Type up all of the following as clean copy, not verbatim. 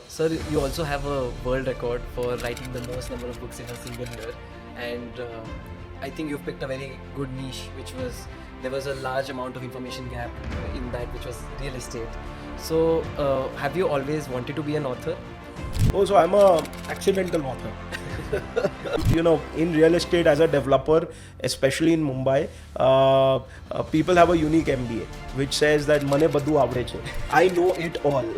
Sir, you also have a world record for writing the most number of books in a single year, and I think you've picked a very good niche, which was there was a large amount of information gap in that, which was real estate. So, have you always wanted to be an author? Oh, so I'm a accidental author. In real estate as a developer, especially in Mumbai, people have a unique MBA which says that mane badhu avde che. I know it all.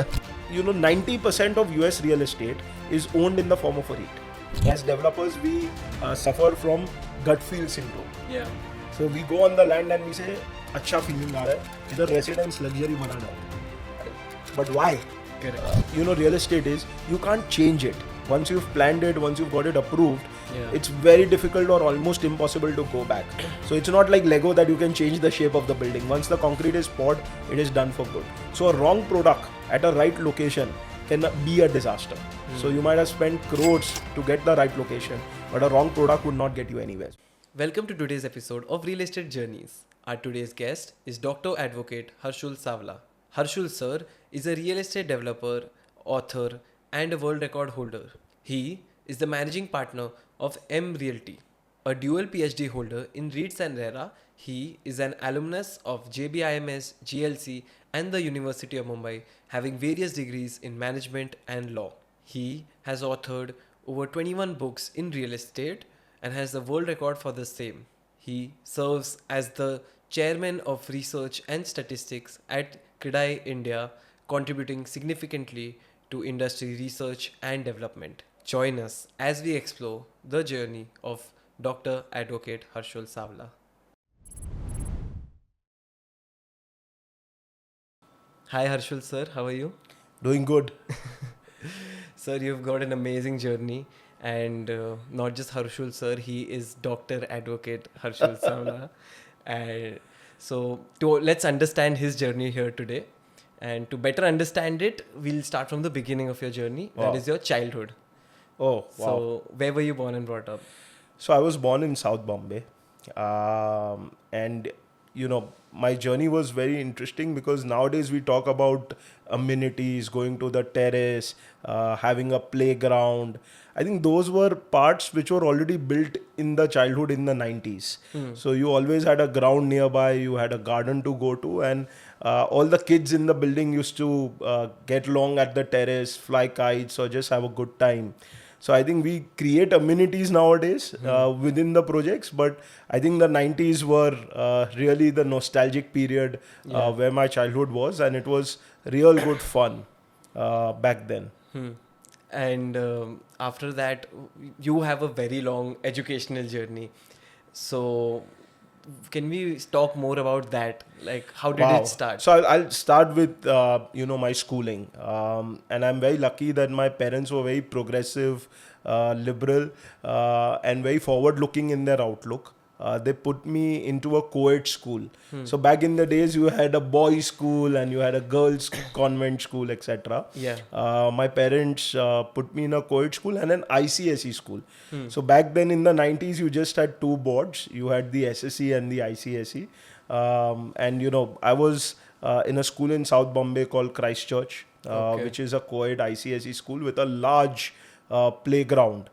90% of US real estate is owned in the form of a REIT. As developers, we suffer from gut feel syndrome. Yeah. So we go on the land and we say, अच्छा feeling आ रहा है, इधर residence luxury बना डालते हैं. But why? Correct. Real estate is, you can't change it. Once you've planned it, once you've got it approved, Yeah. it's very difficult or almost impossible to go back. So it's not like Lego that you can change the shape of the building. Once the concrete is poured, it is done for good. So a wrong product at a right location can be a disaster. So you might have spent crores to get the right location, but a wrong product would not get you anywhere. Welcome to today's episode of Real Estate Journeys. Our today's guest is Dr. Advocate Harshul Savla. Harshul sir is a real estate developer, author, and a world record holder. He is the managing partner of M Realty, a dual PhD holder in REITs and RERA. He is an alumnus of JBIMS, GLC, and the University of Mumbai, having various degrees in management and law. He has authored over 21 books in real estate and has the world record for the same. He serves as the chairman of research and statistics at CREDAI India, contributing significantly to industry research and development. Join us as we explore the journey of Dr. Advocate Harshul Savla. Hi Harshul sir, how are you? Doing good. Sir, you've got an amazing journey, and not just Harshul sir, he is Dr. Advocate Harshul Savla. And so let's understand his journey here today. And to better understand it, we'll start from the beginning of your journey. Wow. That is your childhood. Oh, wow. So where were you born and brought up? So I was born in South Bombay. And my journey was very interesting because nowadays we talk about amenities, going to the terrace, having a playground. I think those were parts which were already built in the childhood in the 90s. So you always had a ground nearby, you had a garden to go to, and all the kids in the building used to get along at the terrace, fly kites, or just have a good time. So I think we create amenities nowadays within the projects, but I think the 90s were really the nostalgic period where my childhood was, and it was real good fun back then. And after that, you have a very long educational journey. So can we talk more about that? Like, how did it start? So I'll start with my schooling, and I'm very lucky that my parents were very progressive, liberal, and very forward-looking in their outlook. They put me into a co-ed school. So back in the days, you had a boys' school and you had a girls' convent school, etc. Yeah. My parents put me in a co-ed school and an ICSE school. So back then in the 90s, you just had two boards. You had the SSE and the ICSE. I was in a school in South Bombay called Christchurch, which is a co-ed ICSE school with a large playground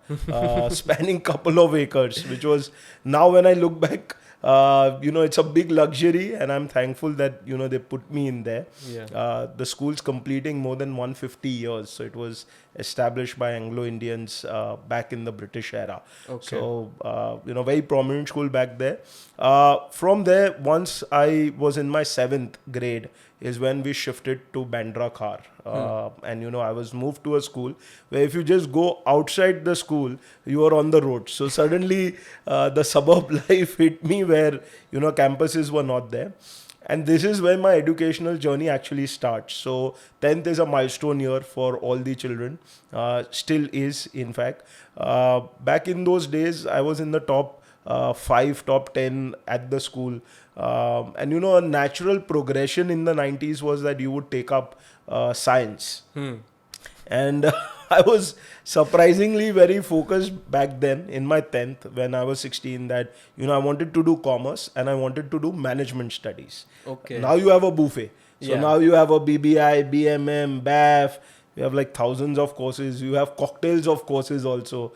spanning couple of acres, which was, now when I look back, it's a big luxury, and I'm thankful that they put me in there. The school's completing more than 150 years, so it was established by Anglo-Indians back in the British era. So very prominent school back there. From there, once I was in my 7th grade is when we shifted to Bandra Khar. And I was moved to a school where if you just go outside the school, you are on the road. So suddenly the suburb life hit me where campuses were not there. And this is where my educational journey actually starts. So 10th is a milestone year for all the children. Still is, in fact. Back in those days, I was in the top 5, top 10 at the school. A natural progression in the 90s was that you would take up science. And I was surprisingly very focused back then in my 10th when I was 16 that, I wanted to do commerce and I wanted to do management studies. Okay. Now you have a buffet. So now you have a BBI, BMM, BAF, You have like thousands of courses. You have cocktails of courses also,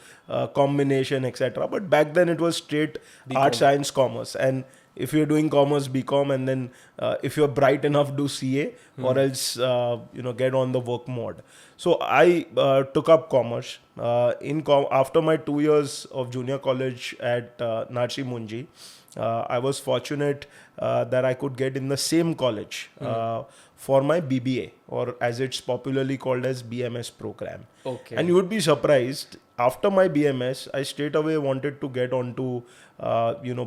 combination, etc. But back then it was straight art, BCom. science, commerce. And if you're doing commerce, BCom, and then if you're bright enough, do CA, or else get on the work mode. So I took up commerce. After my 2 years of junior college at Narsi Munji, I was fortunate that I could get in the same college for my BBA, or as it's popularly called as BMS program. Okay. And you would be surprised, after my BMS, I straight away wanted to get onto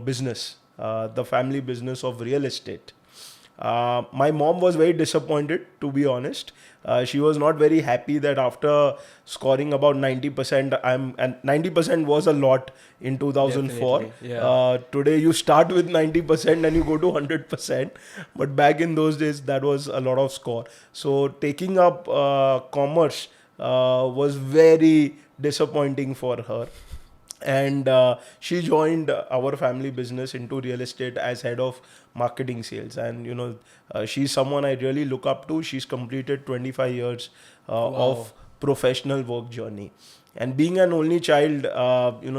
business, the family business of real estate. My mom was very disappointed, to be honest. She was not very happy that after scoring about 90%, and 90% was a lot in 2004. Definitely, yeah. Today you start with 90% and you go to 100%. But back in those days, that was a lot of score. So taking up commerce was very disappointing for her. And she joined our family business into real estate as head of marketing sales. And she's someone I really look up to. She's completed 25 years of professional work journey. And being an only child,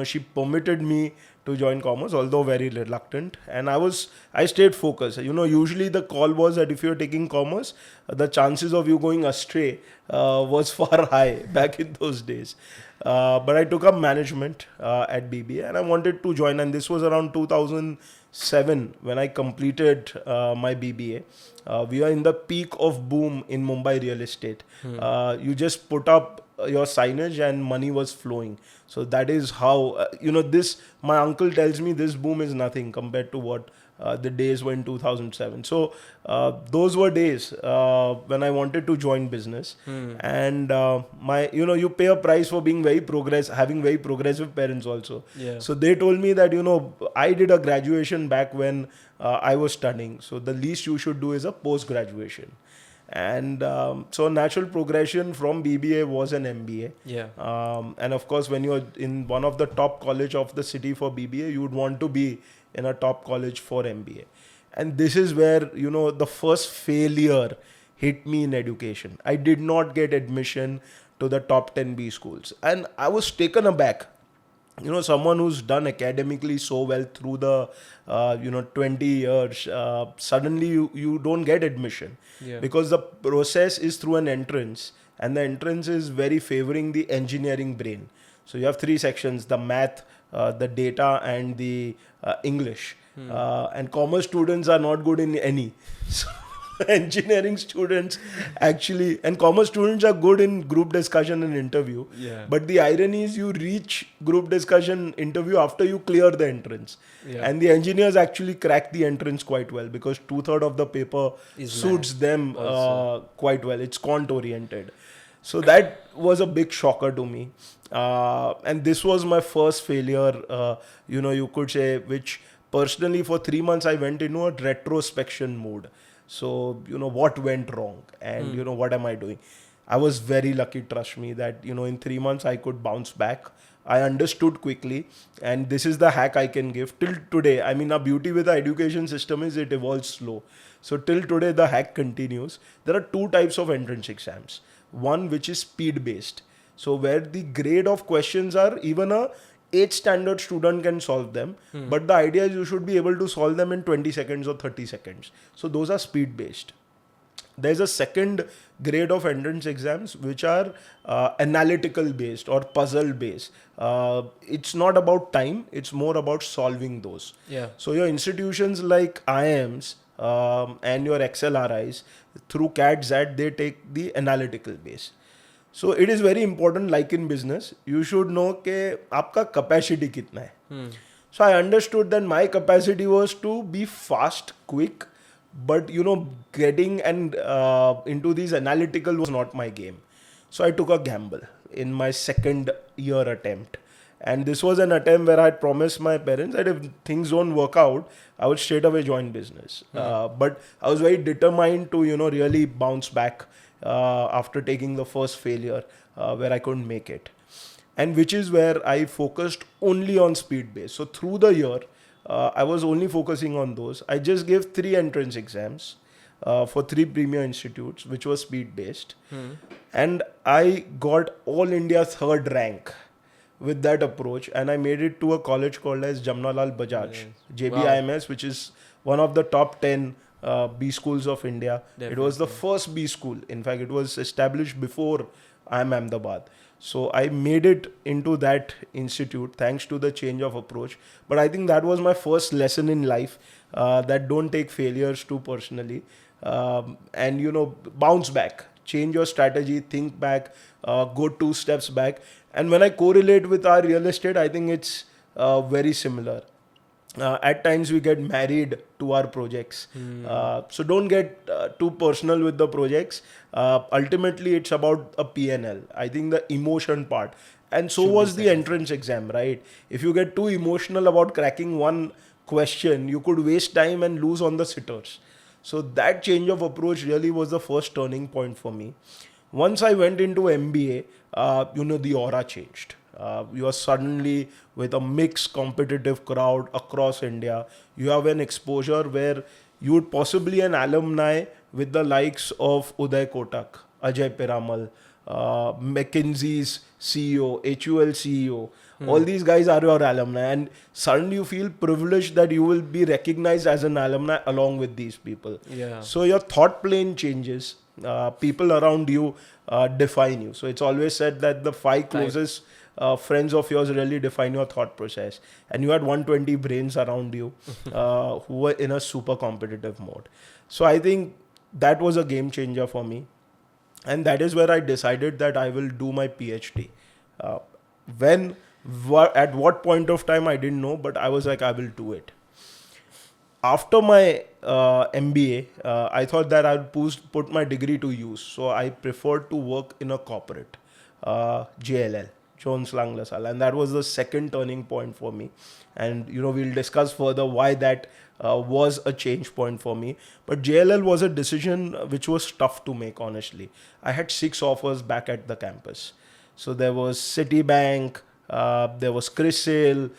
she permitted me to join commerce, although very reluctant. And I stayed focused. Usually the call was that if you're taking commerce, the chances of you going astray was far high back in those days. But I took up management at BBA, and I wanted to join. And this was around 2007 when I completed my BBA. We are in the peak of boom in Mumbai real estate. You just put up your signage and money was flowing. So that is how, my uncle tells me this boom is nothing compared to what the days were in 2007. So those were days when I wanted to join business. And you pay a price for being having very progressive parents also. Yeah. So they told me that, I did a graduation back when I was studying. So the least you should do is a post-graduation. And so natural progression from BBA was an MBA. Yeah. And of course, when you're in one of the top college of the city for BBA, you would want to be in a top college for MBA. And this is where, the first failure hit me in education. I did not get admission to the top 10 B schools. And I was taken aback. Someone who's done academically so well through the 20 years, suddenly you don't get admission. Yeah. Because the process is through an entrance, and the entrance is very favoring the engineering brain. So you have 3 sections: the math, the data, and the English. And commerce students are not good in any. So engineering students actually, and commerce students are good in group discussion and interview. Yeah. But the irony is you reach group discussion interview after you clear the entrance. Yeah. And the engineers actually crack the entrance quite well, because 2/3 of the paper suits math them quite well. It's quant oriented. So that was a big shocker to me. And this was my first failure, you could say, which personally for 3 months I went into a retrospection mode. So, what went wrong and, what am I doing? I was very lucky, trust me, that, in 3 months I could bounce back. I understood quickly, and this is the hack I can give till today. I mean, our beauty with the education system is it evolves slow. So till today, the hack continues. There are 2 types of entrance exams. One which is speed based. So where the grade of questions are even a 8th standard student can solve them. But the idea is you should be able to solve them in 20 seconds or 30 seconds. So those are speed based. There's a second grade of entrance exams which are analytical based or puzzle based. It's not about time, it's more about solving those. Yeah. So your institutions like IIMs and your XLRIs through CAT ZAT, they take the analytical base. So it is very important, like in business, you should know कि आपका capacity कितना है. So I understood that my capacity was to be fast, quick, but getting into these analytical was not my game. So I took a gamble in my second year attempt. And this was an attempt where I had promised my parents that if things don't work out, I would straight away join business. But I was very determined to, really bounce back after taking the first failure where I couldn't make it. And which is where I focused only on speed base. So through the year, I was only focusing on those. I just gave 3 entrance exams. for 3 premier institutes, which was speed based. And I got all India third rank with that approach, and I made it to a college called as Jamnalal Bajaj, Yes. JBIMS, which is one of the top 10 B schools of India. It was the Definitely. first B school. In fact, it was established before IIM Ahmedabad. So I made it into that institute thanks to the change of approach. But I think that was my first lesson in life, that don't take failures too personally, and bounce back, change your strategy, think back, go 2 steps back. And when I correlate with our real estate, I think it's very similar. At times we get married to our projects. So don't get too personal with the projects. Ultimately, it's about a PNL. I think the emotion part. And so Should be was the sacrificed. entrance exam, right? If you get too emotional about cracking one question, you could waste time and lose on the sitters. So that change of approach really was the first turning point for me. Once I went into MBA, the aura changed. You are suddenly with a mixed competitive crowd across India. You have an exposure where you would possibly an alumni with the likes of Uday Kotak, Ajay Piramal, McKinsey's CEO, HUL CEO. All these guys are your alumni, and suddenly you feel privileged that you will be recognized as an alumni along with these people. Yeah. So your thought plane changes. People around you define you. So it's always said that the 5 closest friends of yours really define your thought process. And you had 120 brains around you who were in a super competitive mode. So I think that was a game changer for me. And that is where I decided that I will do my PhD. When, at what point of time, I didn't know, but I was like, I will do it. After my MBA, I thought that I'd put my degree to use. So I preferred to work in a corporate, JLL, Jones Lang LaSalle. And that was the second turning point for me. And, we'll discuss further why that was a change point for me. But JLL was a decision which was tough to make, honestly. I had 6 offers back at the campus. So there was Citibank, there was CRISIL,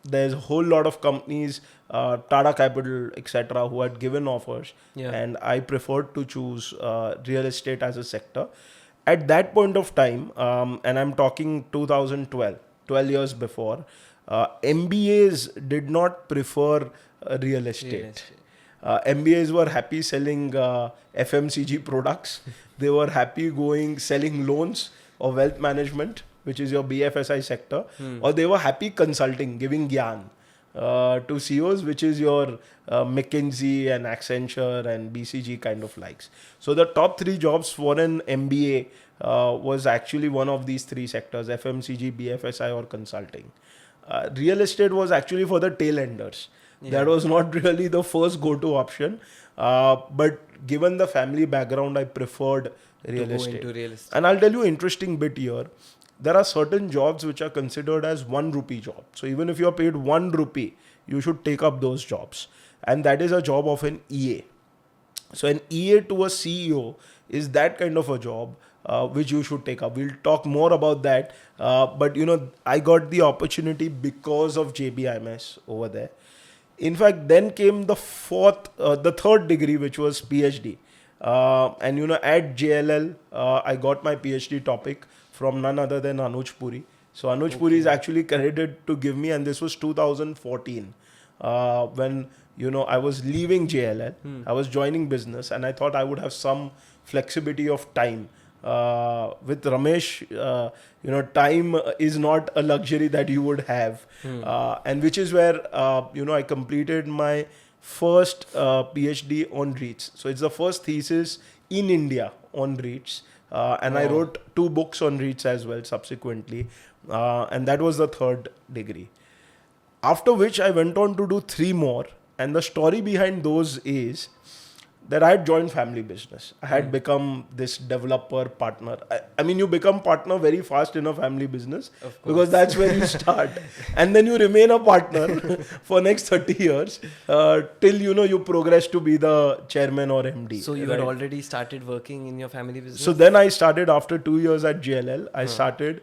there's a whole lot of companies, Tata Capital, etc., who had given offers. Yeah. And I preferred to choose real estate as a sector. At that point of time, and I'm talking 2012, 12 years before, MBAs did not prefer real estate. MBAs were happy selling FMCG products. They were happy selling loans or wealth management, which is your BFSI sector, or they were happy consulting, giving gyan to CEOs, which is your McKinsey and Accenture and BCG kind of likes. So the top 3 jobs for an MBA was actually one of these 3 sectors: FMCG, BFSI, or consulting. Real estate was actually for the tail enders. That was not really the first go-to option. But given the family background, I preferred real estate. Into real estate. And I'll tell you an interesting bit here. There are certain jobs which are considered as 1 rupee job. So even if you're paid 1 rupee, you should take up those jobs. And that is a job of an EA. So an EA to a CEO is that kind of a job which you should take up. We'll talk more about that. But I got the opportunity because of JBIMS over there. In fact, then came the third degree, which was PhD. And at JLL, I got my PhD topic from none other than Anuj Puri. So Anuj Puri is actually credited to give me, and this was 2014 when I was leaving JLL. I was joining business, and I thought I would have some flexibility of time. With Ramesh, time is not a luxury that you would have, and which is where I completed my first PhD on REITs. So it's the first thesis in India on REITs, and I wrote 2 books on REITs as well subsequently, and that was the third degree. After which I went on to do 3 more, and the story behind those is that I had joined family business. I had become this developer partner. I mean, you become partner very fast in a family business because that's where you start. And then you remain a partner for next 30 years till, you progress to be the chairman or MD. So you had already started working in your family business? So then I started after 2 years at JLL. I started,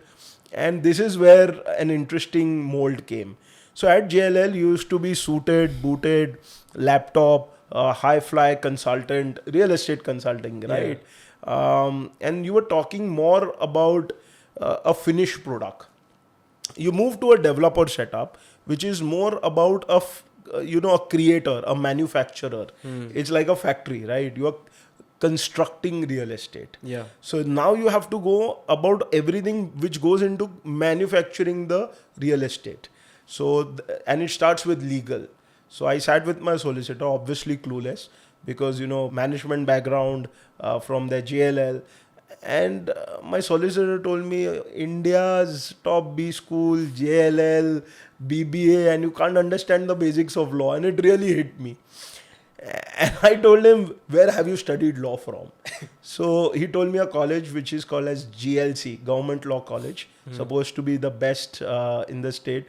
and this is where an interesting mold came. So at JLL, you used to be suited, booted, laptop, high fly consultant, real estate consulting, right? And you were talking more about a finished product. You move to a developer setup, which is more about a creator, a manufacturer. It's like a factory, right? You are constructing real estate. Yeah. So now you have to go about everything which goes into manufacturing the real estate. So and it starts with legal. So I sat with my solicitor, obviously clueless, because management background from the JLL, and my solicitor told me India's top B school, JLL, BBA, and you can't understand the basics of law, and it really hit me. And I told him, where have you studied law from? So he told me a college which is called as GLC, Government Law College, supposed to be the best in the state,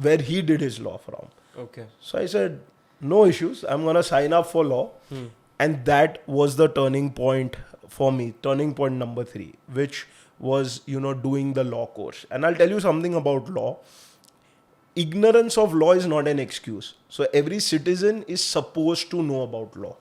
where he did his law from. Okay. So I said, no issues, I'm going to sign up for law. And that was the turning point for me, turning point number 3, which was, doing the law course. And I'll tell you something about law. Ignorance of law is not an excuse. So every citizen is supposed to know about law.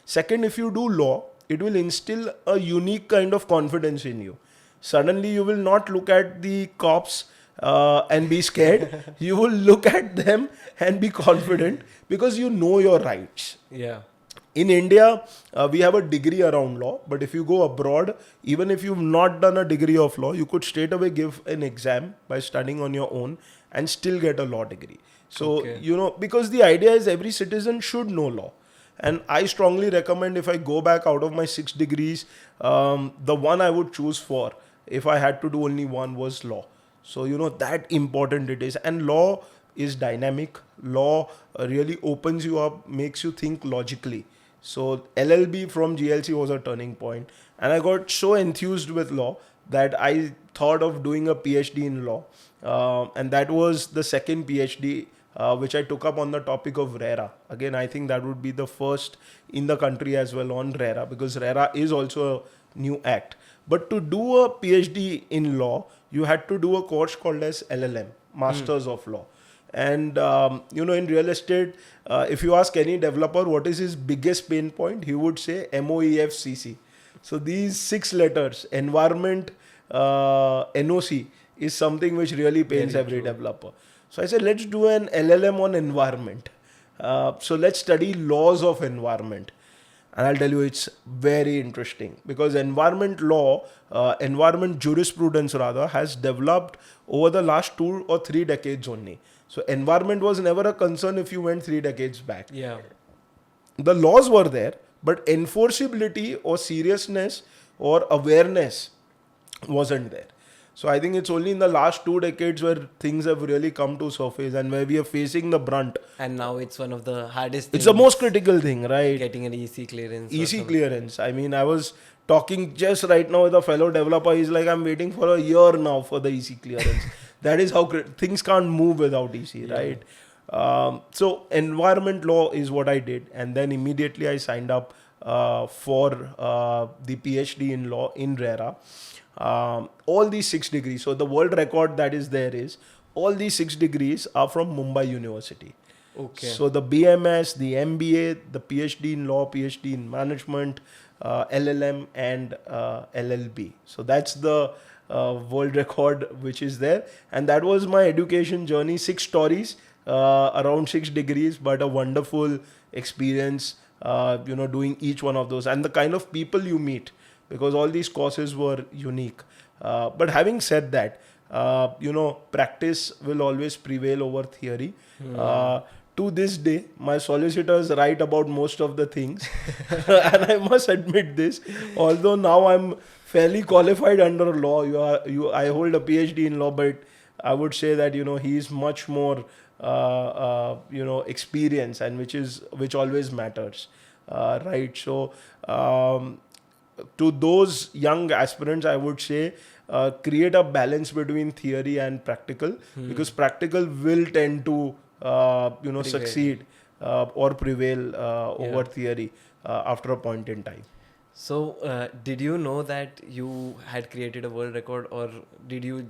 Second, if you do law, it will instill a unique kind of confidence in you. Suddenly you will not look at the cops and be scared. You will look at them and be confident because you know your rights. Yeah. In India, we have a degree around law, but if you go abroad, even if you've not done a degree of law, you could straight away give an exam by studying on your own and still get a law degree. So, because the idea is every citizen should know law. And I strongly recommend, if I go back out of my 6 degrees, the one I would choose for, if I had to do only one, was law. So, that important it is. And law is dynamic. Law really opens you up, makes you think logically. So LLB from GLC was a turning point. And I got so enthused with law that I thought of doing a PhD in law. And that was the second PhD which I took up on the topic of RERA. Again, I think that would be the first in the country as well on RERA, because RERA is also a new act. But to do a PhD in law, you had to do a course called as LLM, Masters of Law. And, in real estate, if you ask any developer what is his biggest pain point, he would say MOEFCC. So these 6 letters, environment, NOC, is something which really pains every developer. So I said, let's do an LLM on environment. So let's study laws of environment. And I'll tell you, it's very interesting because environment law, environment jurisprudence rather, has developed over the last 2 or 3 decades only. So environment was never a concern if you went 3 decades back. Yeah. The laws were there, but enforceability or seriousness or awareness wasn't there. So I think it's only in the last 2 decades where things have really come to surface and where we are facing the brunt. And now it's one of the hardest things. It's the most critical thing, right? Getting an EC clearance. EC clearance. I mean, I was talking just right now with a fellow developer. He's like, I'm waiting for a year now for the EC clearance. That is how things can't move without EC, right? So environment law is what I did. And then immediately I signed up for the PhD in law in RERA. All these 6 degrees. So the world record that is there is all these 6 degrees are from Mumbai University. Okay. So the BMS, the MBA, the PhD in law, PhD in management, LLM and LLB. So that's the world record which is there. And that was my education journey. 6 stories, around 6 degrees, but a wonderful experience, doing each one of those and the kind of people you meet, because all these courses were unique. But having said that, practice will always prevail over theory. To this day, my solicitors write about most of the things. And I must admit this, although now I'm fairly qualified under law, I hold a PhD in law, but I would say that, he is much more, experienced, and which always matters. Right. So, to those young aspirants, I would say, create a balance between theory and practical, because practical will tend to, succeed or prevail over theory after a point in time. So, did you know that you had created a world record, or did you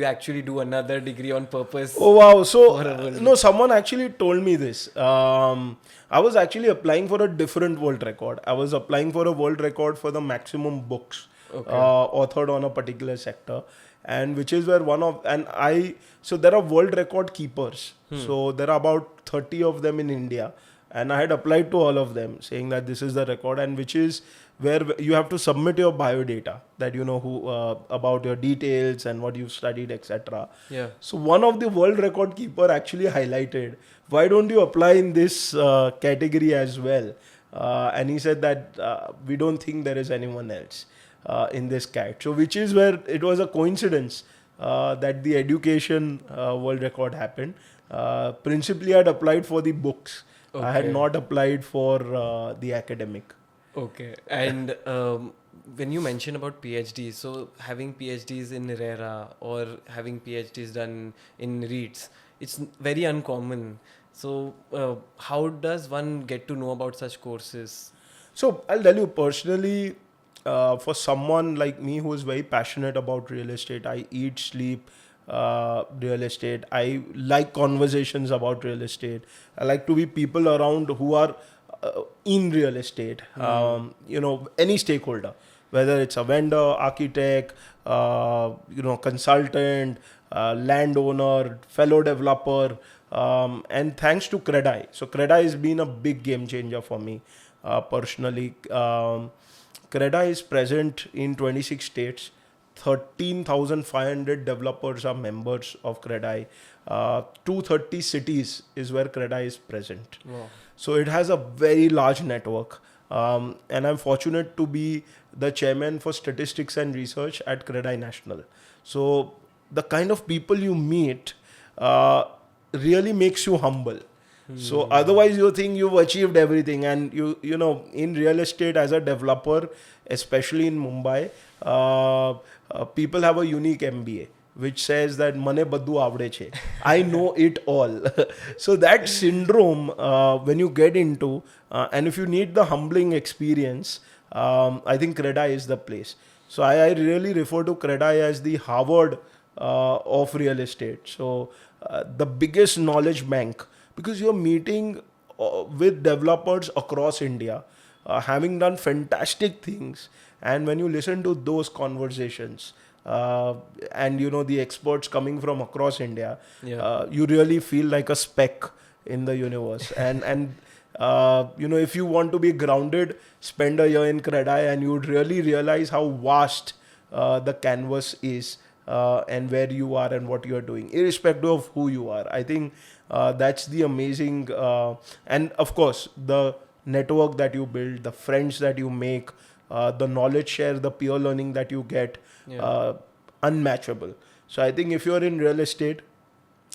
actually do another degree on purpose Oh wow! So for a world no, record? someone actually told me this. I was actually applying for a different world record. I was applying for a world record for the maximum books Okay. authored on a particular sector, and which is where one of and I. So there are world record keepers. So there are about 30 of them in India, and I had applied to all of them, saying that this is the record, and which is where you have to submit your biodata, that you know who about your details and what you've studied, etc. Yeah. So one of the world record keeper actually highlighted, why don't you apply in this category as well? And he said that we don't think there is anyone else in this cat. So which is where it was a coincidence that the education world record happened. Principally, I had applied for the books. I had Okay. not applied for the academic. Okay. And when you mention about PhDs, so having PhDs in RERA or having PhDs done in REITs, it's very uncommon. So, how does one get to know about such courses? So I'll tell you personally, for someone like me who is very passionate about real estate, I eat, sleep real estate. I like conversations about real estate. I like to be people around who are in real estate. Any stakeholder, whether it's a vendor, architect, consultant, landowner, fellow developer, and thanks to Credai. So Credai has been a big game changer for me personally. Credai is present in 26 states. 13,500 developers are members of Credai. 230 cities is where Credai is present. Wow. So it has a very large network. And I'm fortunate to be the chairman for statistics and research at Credai National. So the kind of people you meet really makes you humble. So otherwise you think you've achieved everything, and you know in real estate as a developer, especially in Mumbai, people have a unique MBA which says that mane baddu avde che. I know it all. So that syndrome, when you get into, and if you need the humbling experience, I think Credai is the place. So I really refer to Credai as the Harvard of real estate. So the biggest knowledge bank, because you're meeting with developers across India, having done fantastic things, and when you listen to those conversations, and you know the experts coming from across India, Yeah. you really feel like a speck in the universe. And if you want to be grounded, spend a year in Credai, and you'd really realize how vast the canvas is, and where you are and what you are doing, irrespective of who you are. I think that's the amazing, and of course, the network that you build, the friends that you make, the knowledge share, the peer learning that you get, Yeah. unmatchable. So I think if you're in real estate,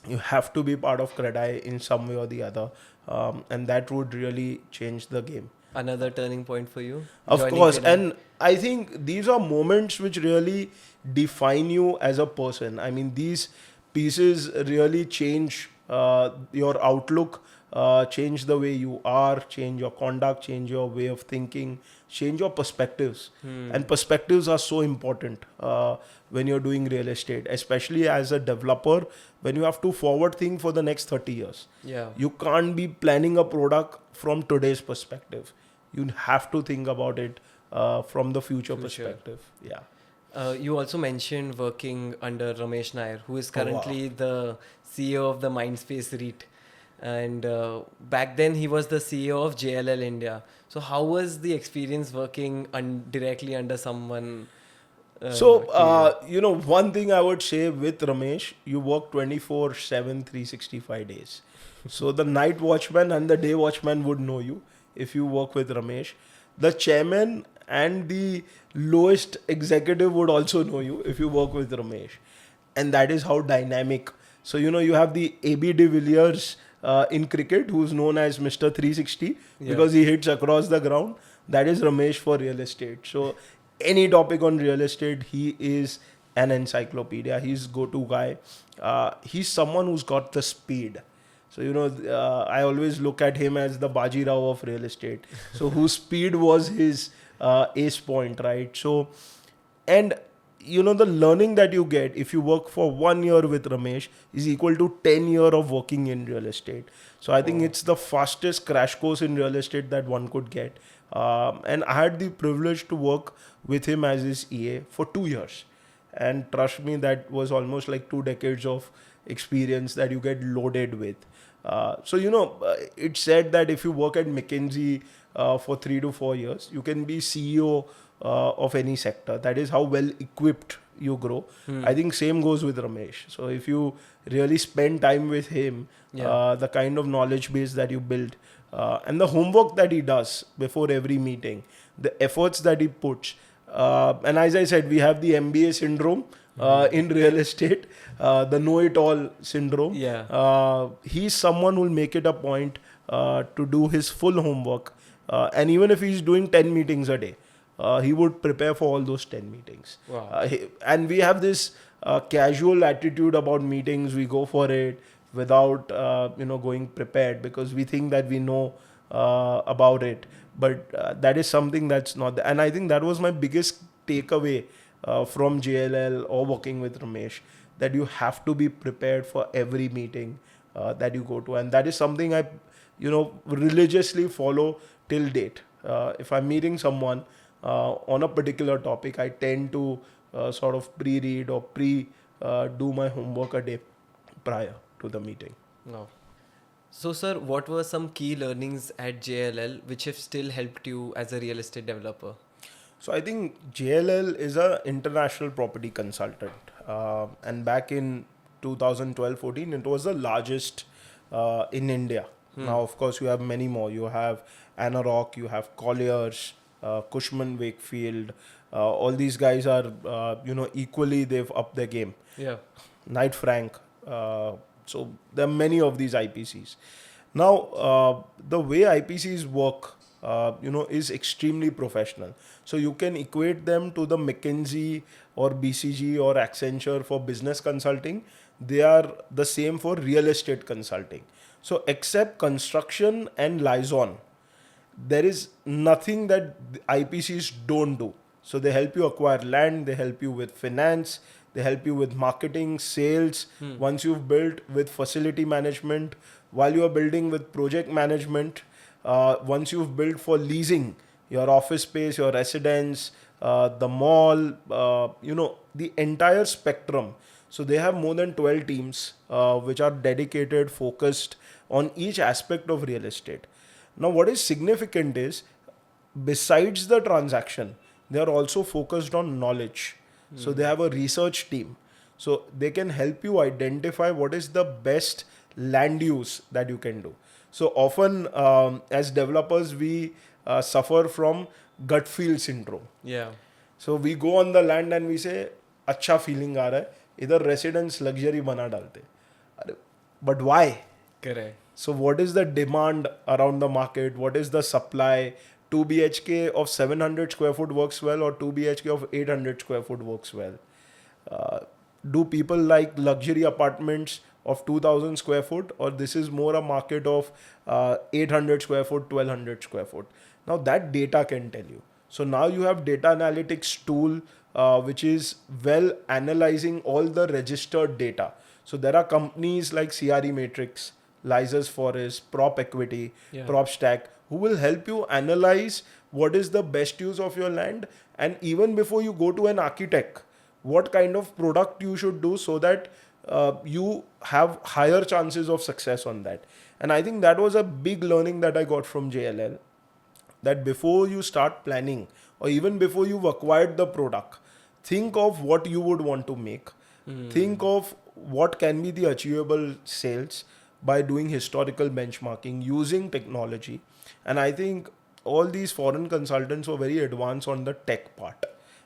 you have to be part of Credai in some way or the other, and that would really change the game. Another turning point for you? Of Joining course, Credai? and I think these are moments which really define you as a person. I mean, these pieces really change your outlook, change the way you are, change your conduct, change your way of thinking, change your perspectives. And perspectives are so important when you're doing real estate, especially as a developer, when you have to forward think for the next 30 years. Yeah. You can't be planning a product from today's perspective. You have to think about it from the future perspective. Yeah. You also mentioned working under Ramesh Nair, who is Oh, wow. currently the CEO of the Mindspace REIT. And back then, he was the CEO of JLL India. So, how was the experience working directly under someone? One thing I would say with Ramesh, you work 24/7, 365 days. So the night watchman and the day watchman would know you if you work with Ramesh. The chairman and the lowest executive would also know you if you work with Ramesh. And that is how dynamic. So, you have the AB de Villiers in cricket, who's known as Mr. 360 because he hits across the ground. That is Ramesh for real estate. So, any topic on real estate, he is an encyclopedia. He's go-to guy. He's someone who's got the speed. So, I always look at him as the Baji Rao of real estate. So, whose speed was his Ace Point, right? So, and the learning that you get if you work for 1 year with Ramesh is equal to 10 year of working in real estate. So I think it's the fastest crash course in real estate that one could get. And I had the privilege to work with him as his EA for 2 years. And trust me, that was almost like 2 decades of experience that you get loaded with. It's said that if you work at McKinsey for 3 to 4 years, you can be CEO of any sector. That is how well equipped you grow. I think same goes with Ramesh. So if you really spend time with him, the kind of knowledge base that you build, and the homework that he does before every meeting, the efforts that he puts, and as I said, we have the MBA syndrome in real estate, the know-it-all syndrome. He's someone who will make it a point to do his full homework, and even if he's doing 10 meetings a day, he would prepare for all those 10 meetings. And we have this casual attitude about meetings. We go for it without going prepared because we think that we know about it. But that is something that's not there. And I think that was my biggest takeaway from JLL or working with Ramesh, that you have to be prepared for every meeting that you go to. And that is something I religiously follow till date. If I'm meeting someone on a particular topic, I tend to sort of pre-read or do my homework a day prior to the meeting. No. So, sir, what were some key learnings at JLL which have still helped you as a real estate developer? So I think JLL is an international property consultant. And back in 2012-14, it was the largest in India. Now, of course, you have many more. You have Anarock, you have Colliers, Cushman Wakefield. All these guys are, equally, they've upped their game. Knight Frank. So there are many of these IPCs. Now, the way IPCs work, is extremely professional. So you can equate them to the McKinsey or BCG or Accenture for business consulting. They are the same for real estate consulting. So except construction and liaison, there is nothing that IPCs don't do. So they help you acquire land, they help you with finance, they help you with marketing, sales. Once you've built, with facility management, while you are building, with project management. Once you've built, for leasing your office space, your residence, the mall, the entire spectrum. So they have more than 12 teams which are dedicated, focused on each aspect of real estate. Now, what is significant is, besides the transaction, they are also focused on knowledge. So they have a research team. So they can help you identify what is the best land use that you can do. So often, as developers, we suffer from gut feel syndrome. So we go on the land and we say, अच्छा feeling आ रहा है, इधर residence luxury बना डालते. But why? Correct. So what is the demand around the market? What is the supply? 2 BHK of 700 square foot works well, or 2 BHK of 800 square foot works well? Do people like luxury apartments of 2000 square foot, or this is more a market of 800 square foot, 1200 square foot? Now that data can tell you. So now you have data analytics tool which is well analyzing all the registered data. So there are companies like CRE Matrix, Lyzers Forest, Prop Equity, Prop Stack, who will help you analyze what is the best use of your land, and even before you go to an architect, what kind of product you should do so that you have higher chances of success on that. And I think that was a big learning that I got from JLL, that before you start planning, or even before you've acquired the product, think of what you would want to make. Think of what can be the achievable sales by doing historical benchmarking, using technology. And I think all these foreign consultants were very advanced on the tech part,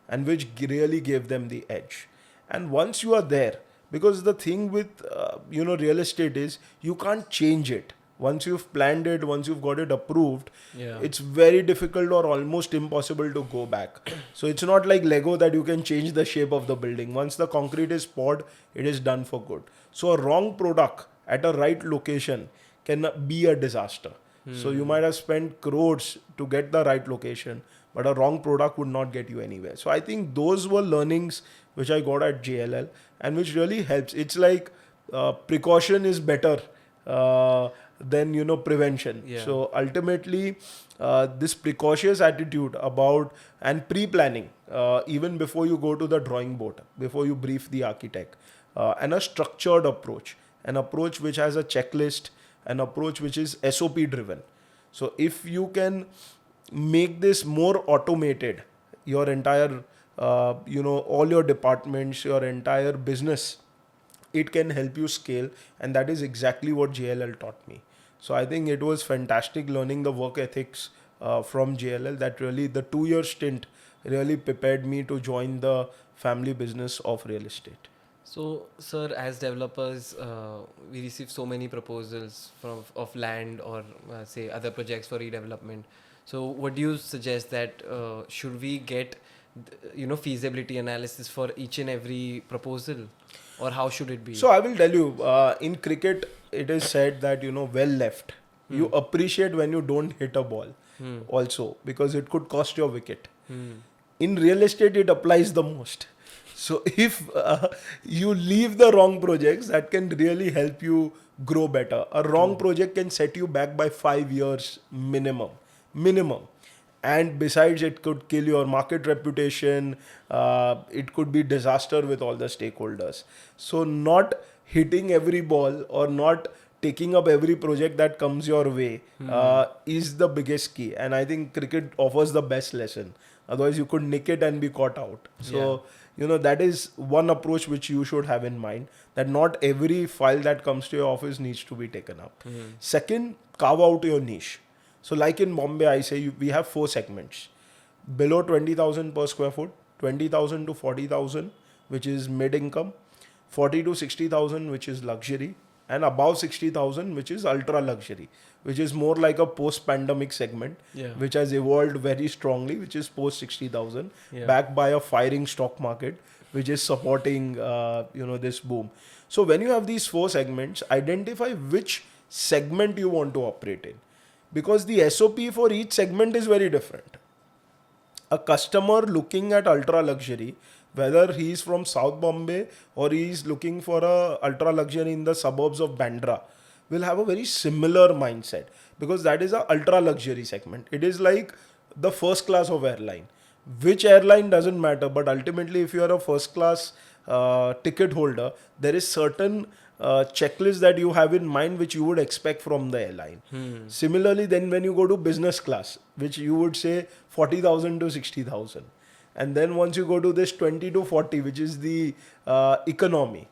and which really gave them the edge. And once you are there, because the thing with real estate is, you can't change it. Once you've planned it, once you've got it approved, it's very difficult or almost impossible to go back. So it's not like Lego that you can change the shape of the building. Once the concrete is poured, it is done for good. So a wrong product at a right location can be a disaster. So you might have spent crores to get the right location, but a wrong product would not get you anywhere. So I think those were learnings which I got at JLL, and which really helps. It's like precaution is better than prevention. Yeah. So ultimately, this precautious attitude about and pre-planning, even before you go to the drawing board, before you brief the architect, and a structured approach, an approach which has a checklist, an approach which is SOP driven. So if you can make this more automated, your entire all your departments, your entire business, it can help you scale. And that is exactly what JLL taught me. So I think it was fantastic learning the work ethics from JLL. That really, the 2-year stint really prepared me to join the family business of real estate. So, sir, as developers, we receive so many proposals of land or say other projects for redevelopment. So, what do you suggest that should we get, feasibility analysis for each and every proposal, or how should it be? So I will tell you, in cricket, it is said that, well left. You appreciate when you don't hit a ball also, because it could cost your wicket. In real estate, it applies the most. So if you leave the wrong projects, that can really help you grow better. A wrong project can set you back by 5 years minimum. And besides, it could kill your market reputation. It could be disaster with all the stakeholders. So not hitting every ball or not taking up every project that comes your way is the biggest key. And I think cricket offers the best lesson. Otherwise, you could nick it and be caught out. So, that is one approach which you should have in mind, that not every file that comes to your office needs to be taken up. Second, carve out your niche. So like in Bombay, I say we have 4 segments. Below 20,000 per square foot, 20,000 to 40,000, which is mid-income, 40 to 60,000, which is luxury, and above 60,000, which is ultra luxury, which is more like a post-pandemic segment, which has evolved very strongly, which is post 60,000, backed by a firing stock market, which is supporting this boom. So when you have these 4 segments, identify which segment you want to operate in, because the SOP for each segment is very different. A customer looking at ultra luxury, whether he is from South Mumbai or he is looking for a ultra luxury in the suburbs of Bandra, will have a very similar mindset, because that is a ultra luxury segment. It is like the first class of airline. Which airline doesn't matter, but ultimately if you are a first class ticket holder, there is certain checklist that you have in mind which you would expect from the airline. Similarly, then when you go to business class, which you would say 40,000 to 60,000. And then once you go to this 20 to 40, which is the economy.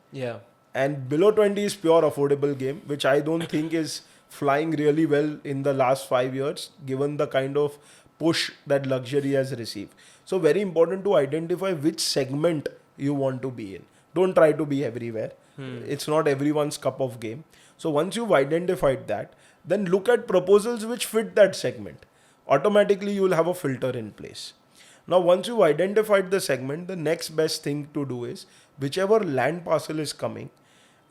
And below 20 is pure affordable game, which I don't think is flying really well in the last 5 years, given the kind of push that luxury has received. So very important to identify which segment you want to be in. Don't try to be everywhere. It's not everyone's cup of game. So once you've identified that, then look at proposals which fit that segment. Automatically you will have a filter in place. Now once you've identified the segment, the next best thing to do is, whichever land parcel is coming,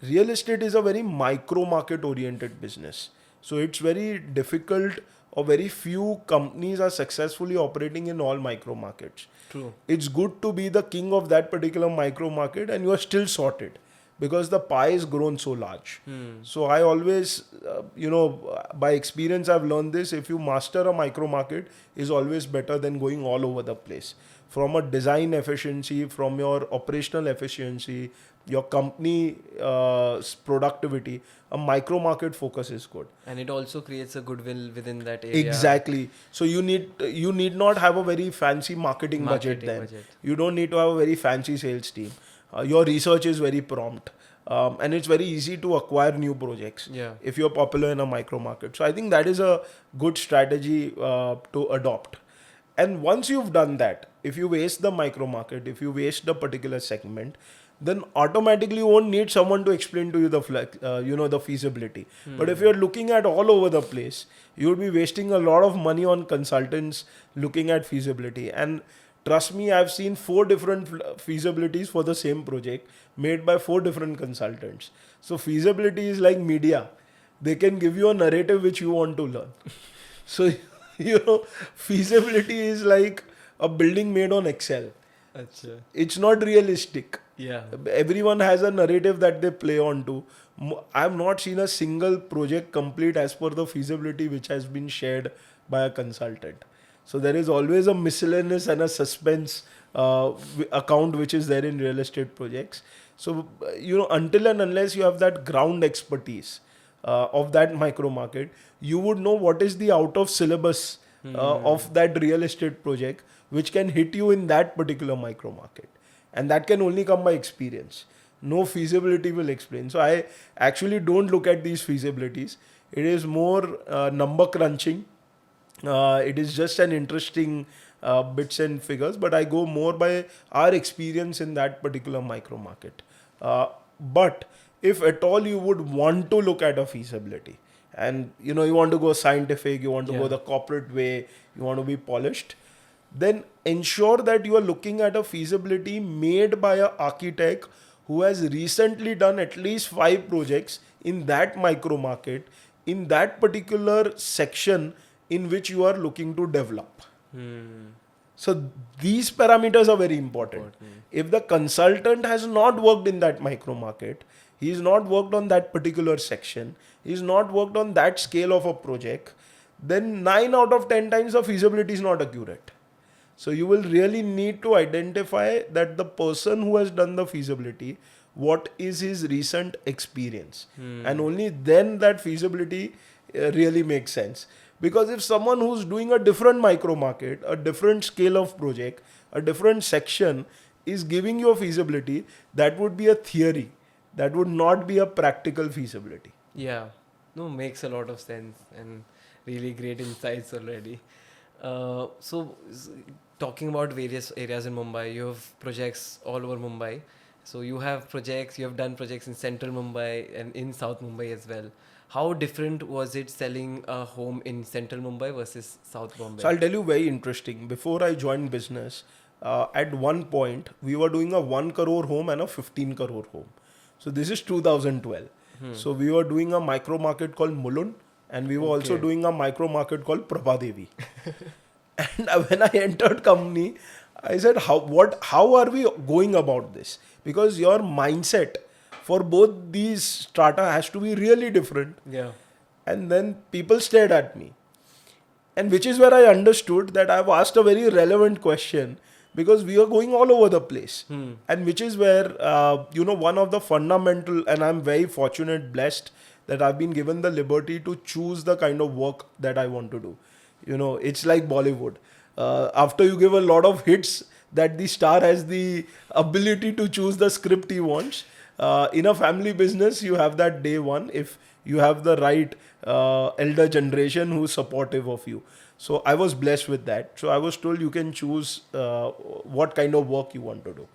real estate is a very micro market oriented business. So it's very difficult, or very few companies are successfully operating in all micro markets. True. It's good to be the king of that particular micro market and you are still sorted, because the pie is grown so large. So I always, by experience I've learned this, if you master a micro market, is always better than going all over the place. From a design efficiency, from your operational efficiency, your company productivity, a micro market focus is good. And it also creates a goodwill within that area. Exactly. So you need not have a very fancy marketing budget then. You don't need to have a very fancy sales team. Your research is very prompt. And it's very easy to acquire new projects if you're popular in a micro market. So I think that is a good strategy to adopt. And once you've done that, if you waste the micro market, if you waste the particular segment, then automatically you won't need someone to explain to you the feasibility. But if you're looking at all over the place, you would be wasting a lot of money on consultants looking at feasibility. And trust me, I've seen 4 different feasibilities for the same project made by 4 different consultants. So feasibility is like media. They can give you a narrative which you want to learn. So feasibility is like a building made on Excel. Acha. It's not realistic. Yeah. Everyone has a narrative that they play on to. I've not seen a single project complete as per the feasibility which has been shared by a consultant. So there is always a miscellaneous and a suspense account which is there in real estate projects. So, until and unless you have that ground expertise of that micro market, you would know what is the out of syllabus of that real estate project which can hit you in that particular micro market. And that can only come by experience. No feasibility will explain. So I actually don't look at these feasibilities. It is more number crunching. It is just an interesting bits and figures, but I go more by our experience in that particular micro market. But if at all you would want to look at a feasibility, and you want to go scientific, you want to go the corporate way, you want to be polished, then ensure that you are looking at a feasibility made by an architect who has recently done at least 5 projects in that micro market, in that particular section in which you are looking to develop. So these parameters are very important. If the consultant has not worked in that micro market, he's not worked on that particular section, he's not worked on that scale of a project, then 9 out of 10 times the feasibility is not accurate. So you will really need to identify that the person who has done the feasibility, what is his recent experience. And only then that feasibility really makes sense. Because if someone who's doing a different micro market, a different scale of project, a different section is giving you a feasibility, that would be a theory. That would not be a practical feasibility. Yeah. No, makes a lot of sense and really great insights already. Talking about various areas in Mumbai, you have projects all over Mumbai. So you have done projects in central Mumbai and in South Mumbai as well. How different was it selling a home in central Mumbai versus South Bombay? So I'll tell you very interesting. Before I joined business, at one point, we were doing a 1 crore home and a 15 crore home. So this is 2012. So we were doing a micro market called Mulund, and we were also doing a micro market called Prabhadevi. And when I entered company, I said, how are we going about this? Because your mindset for both these strata has to be really different. Yeah. And then people stared at me. And which is where I understood that I've asked a very relevant question, because we are going all over the place. And which is where, one of the fundamental, and I'm very fortunate, blessed that I've been given the liberty to choose the kind of work that I want to do. It's like Bollywood. After you give a lot of hits, that the star has the ability to choose the script he wants. In a family business, you have that day one if you have the right elder generation who's supportive of you. So I was blessed with that. So I was told you can choose what kind of work you want to do.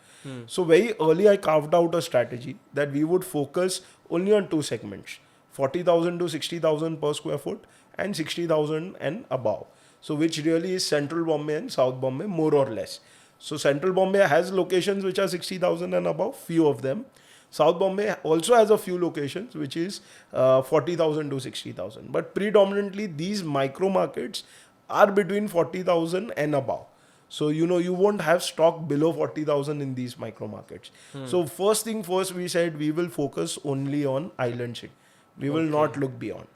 So very early I carved out a strategy that we would focus only on 2 segments, 40,000 to 60,000 per square foot and 60,000 and above. So which really is central Bombay and South Bombay more or less. So central Bombay has locations which are 60,000 and above, few of them. South Bombay also has a few locations which is 40,000 to 60,000. But predominantly these micro markets are between 40,000 and above. So, you won't have stock below 40,000 in these micro markets. So first thing first, we said we will focus only on island city. We will not look beyond.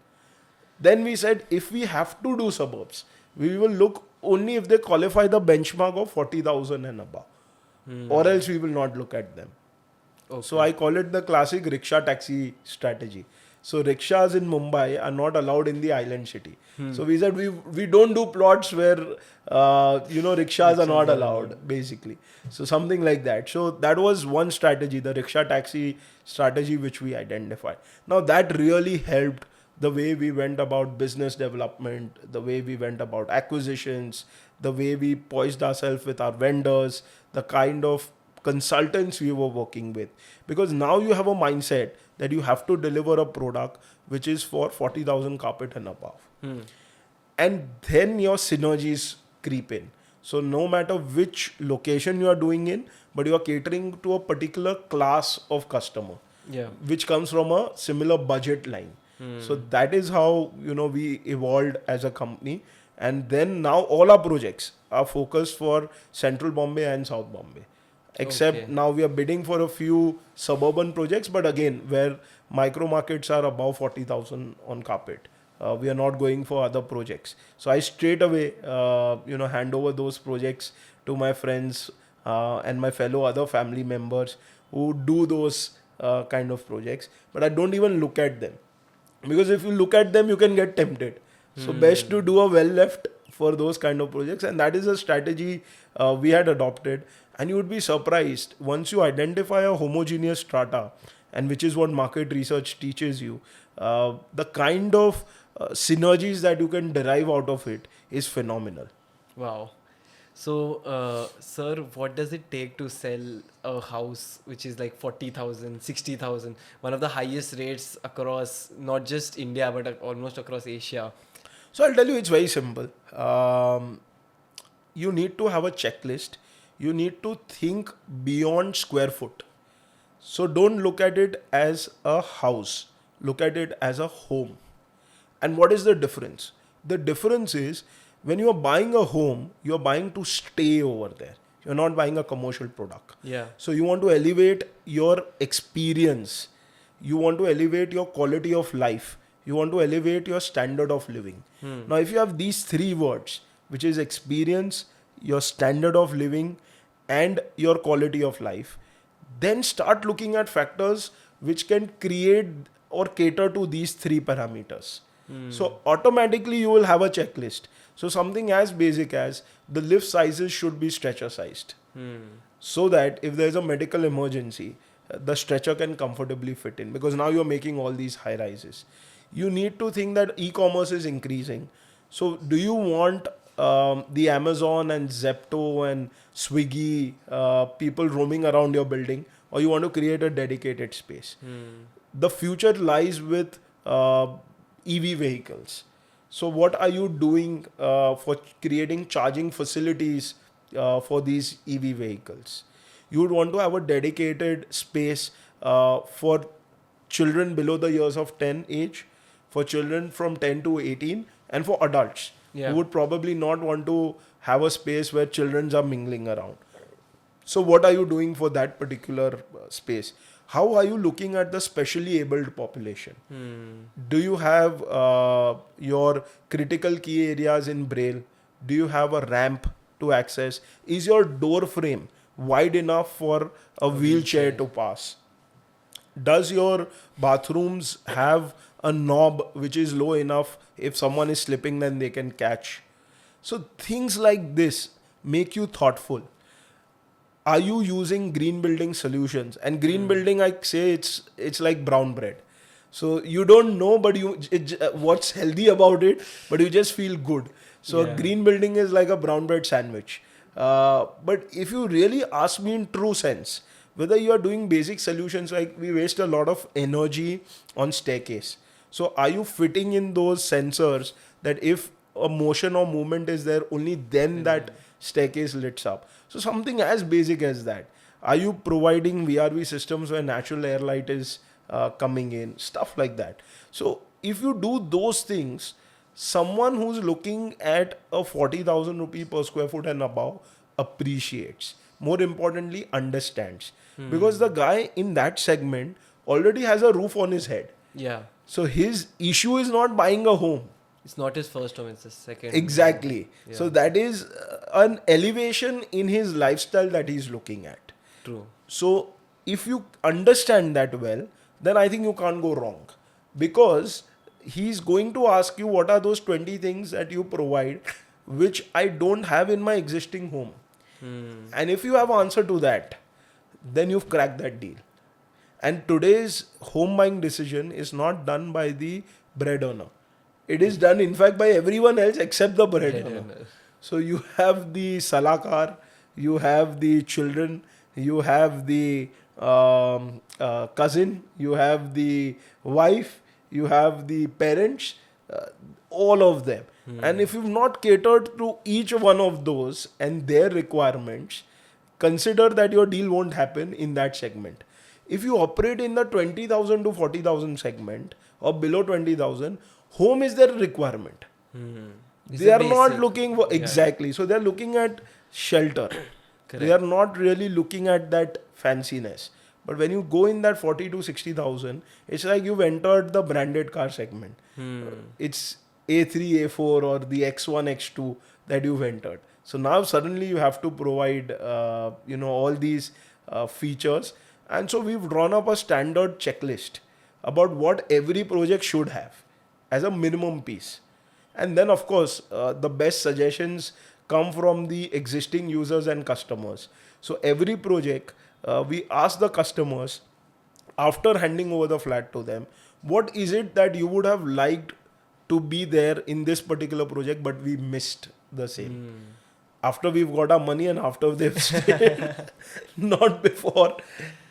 Then we said if we have to do suburbs, we will look only if they qualify the benchmark of 40,000 and above. Or else we will not look at them. So I call it the classic rickshaw taxi strategy. So rickshaws in Mumbai are not allowed in the island city. So we said we don't do plots where rickshaws are not allowed, basically. So something like that. So that was one strategy, the rickshaw taxi strategy which we identified. Now that really helped the way we went about business development, the way we went about acquisitions, the way we poised ourselves with our vendors, the kind of consultants we were working with. Because now you have a mindset that you have to deliver a product which is for 40,000 carpet and above. And then your synergies creep in. So no matter which location you are doing in, but you are catering to a particular class of customer, which comes from a similar budget line. So that is how, we evolved as a company. And then now all our projects are focused for Central Bombay and South Bombay. Except Okay. now we are bidding for a few suburban projects, but again, where micro markets are above 40,000 on carpet. We are not going for other projects. So I straight away, hand over those projects to my friends and my fellow other family members who do those kind of projects. But I don't even look at them, because if you look at them, you can get tempted. So best to do a well left for those kind of projects, and that is a strategy we had adopted. And you would be surprised once you identify a homogeneous strata, and which is what market research teaches you. The kind of synergies that you can derive out of it is phenomenal. Wow. So, sir, what does it take to sell a house which is like 40,000, 60,000, one of the highest rates across not just India but almost across Asia? So I'll tell you, it's very simple. You need to have a checklist. You need to think beyond square foot. So don't look at it as a house. Look at it as a home. And what is the difference? The difference is, when you are buying a home, you are buying to stay over there. You're not buying a commercial product. Yeah. So you want to elevate your experience. You want to elevate your quality of life. You want to elevate your standard of living. Now, if you have these three words, which is experience, your standard of living, and your quality of life, then start looking at factors which can create or cater to these three parameters. So automatically you will have a checklist. So something as basic as the lift sizes should be stretcher sized, so that if there is a medical emergency, the stretcher can comfortably fit in, because now you're making all these high rises. You need to think that e-commerce is increasing. So do you want the Amazon and Zepto and Swiggy people roaming around your building, or you want to create a dedicated space? The future lies with EV vehicles. So what are you doing for creating charging facilities for these EV vehicles? You would want to have a dedicated space for children below the years of 10 age, for children from 10 to 18, and for adults. Yeah. You would probably not want to have a space where children are mingling around. So what are you doing for that particular space? How are you looking at the specially abled population? Do you have your critical key areas in braille? Do you have a ramp to access? Is your door frame wide enough for a wheelchair to pass? Does your bathrooms have a knob which is low enough, if someone is slipping then they can catch? So things like this make you thoughtful. Are you using green building solutions? And green building, I say it's like brown bread. So you don't know, but what's healthy about it, but you just feel good. So Yeah. a green building is like a brown bread sandwich. But if you really ask me in true sense, whether you are doing basic solutions, like we waste a lot of energy on staircase. So are you fitting in those sensors that if a motion or movement is there, only then that staircase lights up? So something as basic as that. Are you providing VRV systems where natural air light is coming in? Stuff like that. So if you do those things, someone who's looking at a 40,000 rupee per square foot and above appreciates. More importantly, understands. Because the guy in that segment already has a roof on his head. Yeah. So his issue is not buying a home. It's not his first home, it's his second. Exactly. Yeah. So that is an elevation in his lifestyle that he's looking at. True. So if you understand that well, then I think you can't go wrong. Because he's going to ask you, what are those 20 things that you provide which I don't have in my existing home? And if you have answer to that, then you've cracked that deal. And today's home buying decision is not done by the bread earner. It is done, in fact, by everyone else except the bread earner. So you have the salakar, you have the children, you have the cousin, you have the wife, you have the parents, all of them. And if you've not catered to each one of those and their requirements, consider that your deal won't happen in that segment. If you operate in the 20,000 to 40,000 segment or below 20,000, home is their requirement. It's They a are not basic. looking for, Yeah. exactly. So they're looking at shelter. They are Correct. not really looking at that fanciness. But when you go in that 40 to 60,000, it's like you've entered the branded car segment. It's A3, A4 or the X1, X2 that you've entered. So now suddenly you have to provide, all these features. And so we've drawn up a standard checklist about what every project should have as a minimum piece. And then, of course, the best suggestions come from the existing users and customers. So every project, we ask the customers after handing over the flat to them, what is it that you would have liked to be there in this particular project, but we missed the sale? After we've got our money and after they've stayed, not before.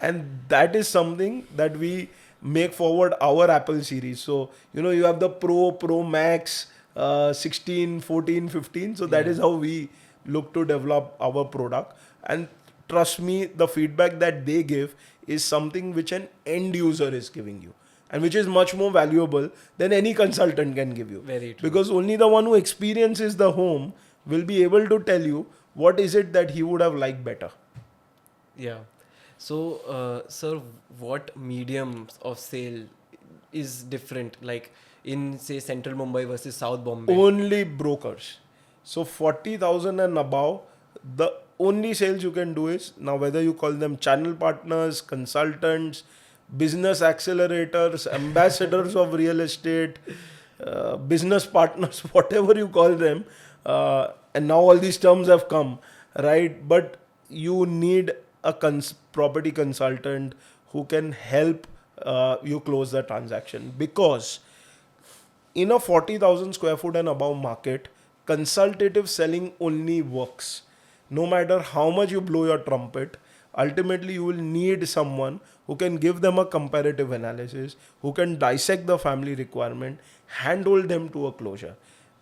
And that is something that we make forward our Apple series. So, you have the Pro Max, 16, 14, 15. So that Yeah. is how we look to develop our product. And trust me, the feedback that they give is something which an end user is giving you and which is much more valuable than any consultant can give you. Very true. Because only the one who experiences the home will be able to tell you what is it that he would have liked better. Yeah. So, sir, what mediums of sale is different? Like in say Central Mumbai versus South Bombay. Only brokers. So 40,000 and above, the only sales you can do is now whether you call them channel partners, consultants, business accelerators, ambassadors of real estate, business partners, whatever you call them. And now all these terms have come, right? But you need a property consultant who can help you close the transaction, because in a 40,000 square foot and above market, consultative selling only works. No matter how much you blow your trumpet, ultimately you will need someone who can give them a comparative analysis, who can dissect the family requirement, handhold them to a closure.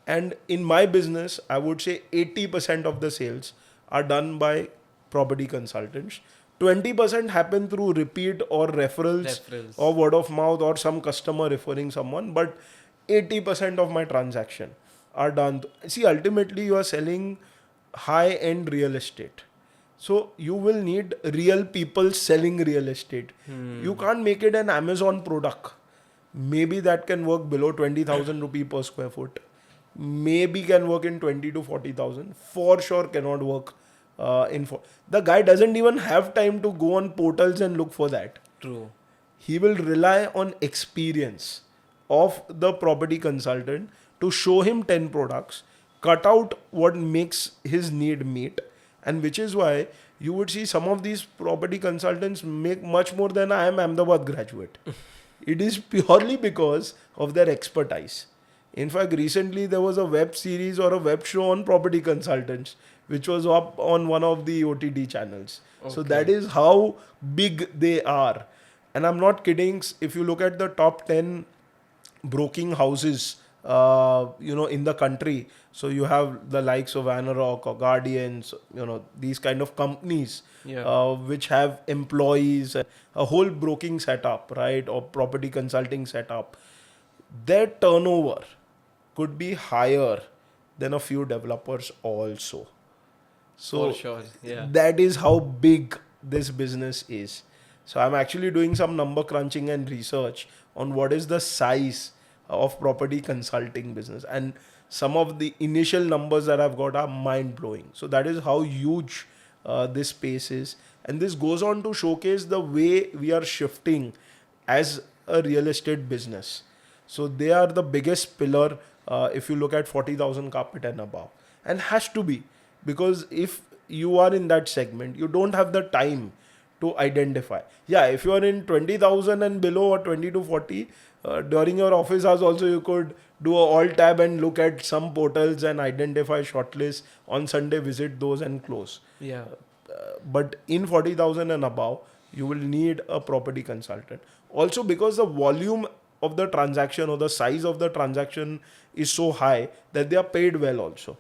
And in my business, I would say 80% of the sales are done by property consultants. 20% happen through repeat or referrals Referrals. or word of mouth or some customer referring someone. But 80% of my transaction are done. See, ultimately you are selling high-end real estate. So you will need real people selling real estate. You can't make it an Amazon product. Maybe that can work below 20,000 rupee per square foot. Maybe can work in 20 to 40,000. For sure cannot work the guy doesn't even have time to go on portals and look for that. True. He will rely on experience of the property consultant to show him 10 products, cut out what makes his need meet, and which is why you would see some of these property consultants make much more than I am Ahmedabad graduate. It is purely because of their expertise. In fact, recently there was a web series or a web show on property consultants, which was up on one of the OTT channels. So Okay. that is how big they are. And I'm not kidding. If you look at the top 10 broking houses, in the country, so you have the likes of Anarok or Guardians, these kind of companies, Yeah. which have employees, a whole broking setup, right, or property consulting setup. Their turnover could be higher than a few developers also. So For sure. Yeah. that is how big this business is. So I'm actually doing some number crunching and research on what is the size of property consulting business, and some of the initial numbers that I've got are mind blowing. So that is how huge this space is, and this goes on to showcase the way we are shifting as a real estate business. So they are the biggest pillar if you look at 40,000 carpet and above, and has to be, because if you are in that segment, you don't have the time to identify. Yeah, if you are in 20,000 and below or 20 to 40, during your office hours also you could do a alt tab and look at some portals and identify shortlists on Sunday, visit those and close. Yeah. But in 40,000 and above, you will need a property consultant. Also because the volume of the transaction or the size of the transaction is so high that they are paid well also.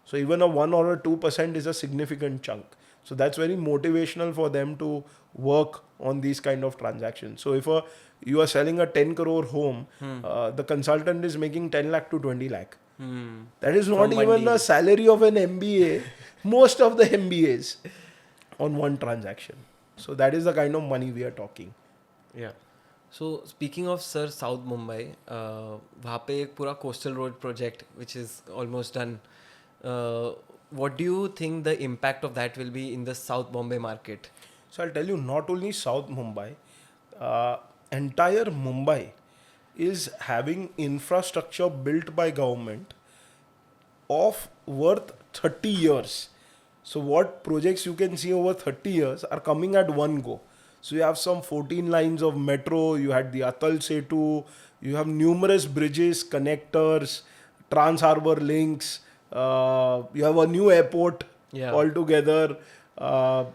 So even a 1 or a 2% is a significant chunk. So that's very motivational for them to work on these kind of transactions. So if you are selling a 10 crore home, the consultant is making 10 lakh to 20 lakh. That is not From one even deal. a salary of an MBA, most of the MBAs on one transaction. So that is the kind of money we are talking. Yeah. So speaking of sir South Mumbai, वहाँ पे एक पूरा coastal road project which is almost done. What do you think the impact of that will be in the South Bombay market? So I'll tell you, not only South Mumbai, entire Mumbai is having infrastructure built by government of worth 30 years. So what projects you can see over 30 years are coming at one go. So you have some 14 lines of metro, you had the Atal Setu, you have numerous bridges, connectors, Trans Harbour links, you have a new airport altogether,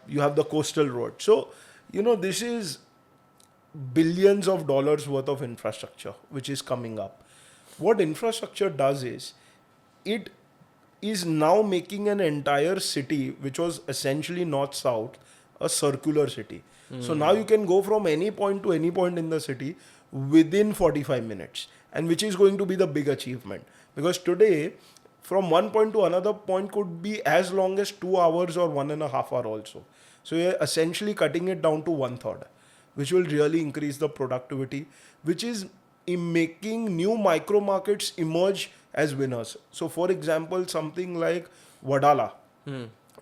you have the coastal road. So, this is billions of dollars worth of infrastructure which is coming up. What infrastructure does is, it is now making an entire city, which was essentially north-south, a circular city. So now you can go from any point to any point in the city within 45 minutes, and which is going to be the big achievement. Because today, from one point to another point could be as long as 2 hours or 1.5 hours also. So you're essentially cutting it down to 1/3, which will really increase the productivity, which is in making new micro markets emerge as winners. So for example, something like Wadala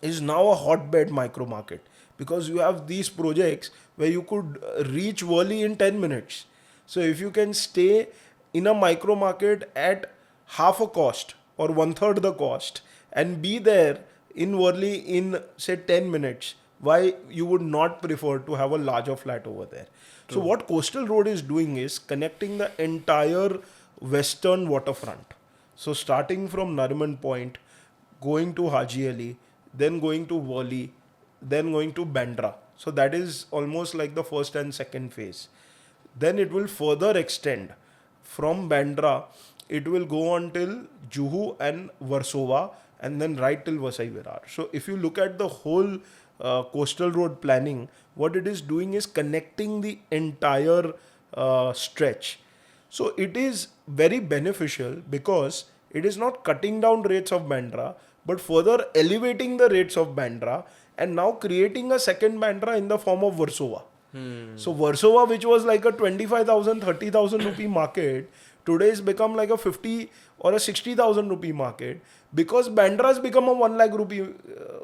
is now a hotbed micro market, because you have these projects where you could reach Worli in 10 minutes. So if you can stay in a micro market at half a cost or 1/3 the cost and be there in Worli in say 10 minutes, why you would not prefer to have a larger flat over there? So what Coastal Road is doing is connecting the entire western waterfront. So starting from Nariman Point, going to Haji Ali, then going to Worli, then going to Bandra. So that is almost like the first and second phase. Then it will further extend from Bandra. It will go on till Juhu and Versova, and then right till Vasai Virar. So if you look at the whole coastal road planning, what it is doing is connecting the entire stretch. So it is very beneficial because it is not cutting down rates of Bandra, but further elevating the rates of Bandra, and now creating a second Bandra in the form of Versova. So Versova, which was like a 25,000, 30,000 rupee market, today has become like a 50 or a 60,000 rupee market, because Bandra has become a 1 lakh rupee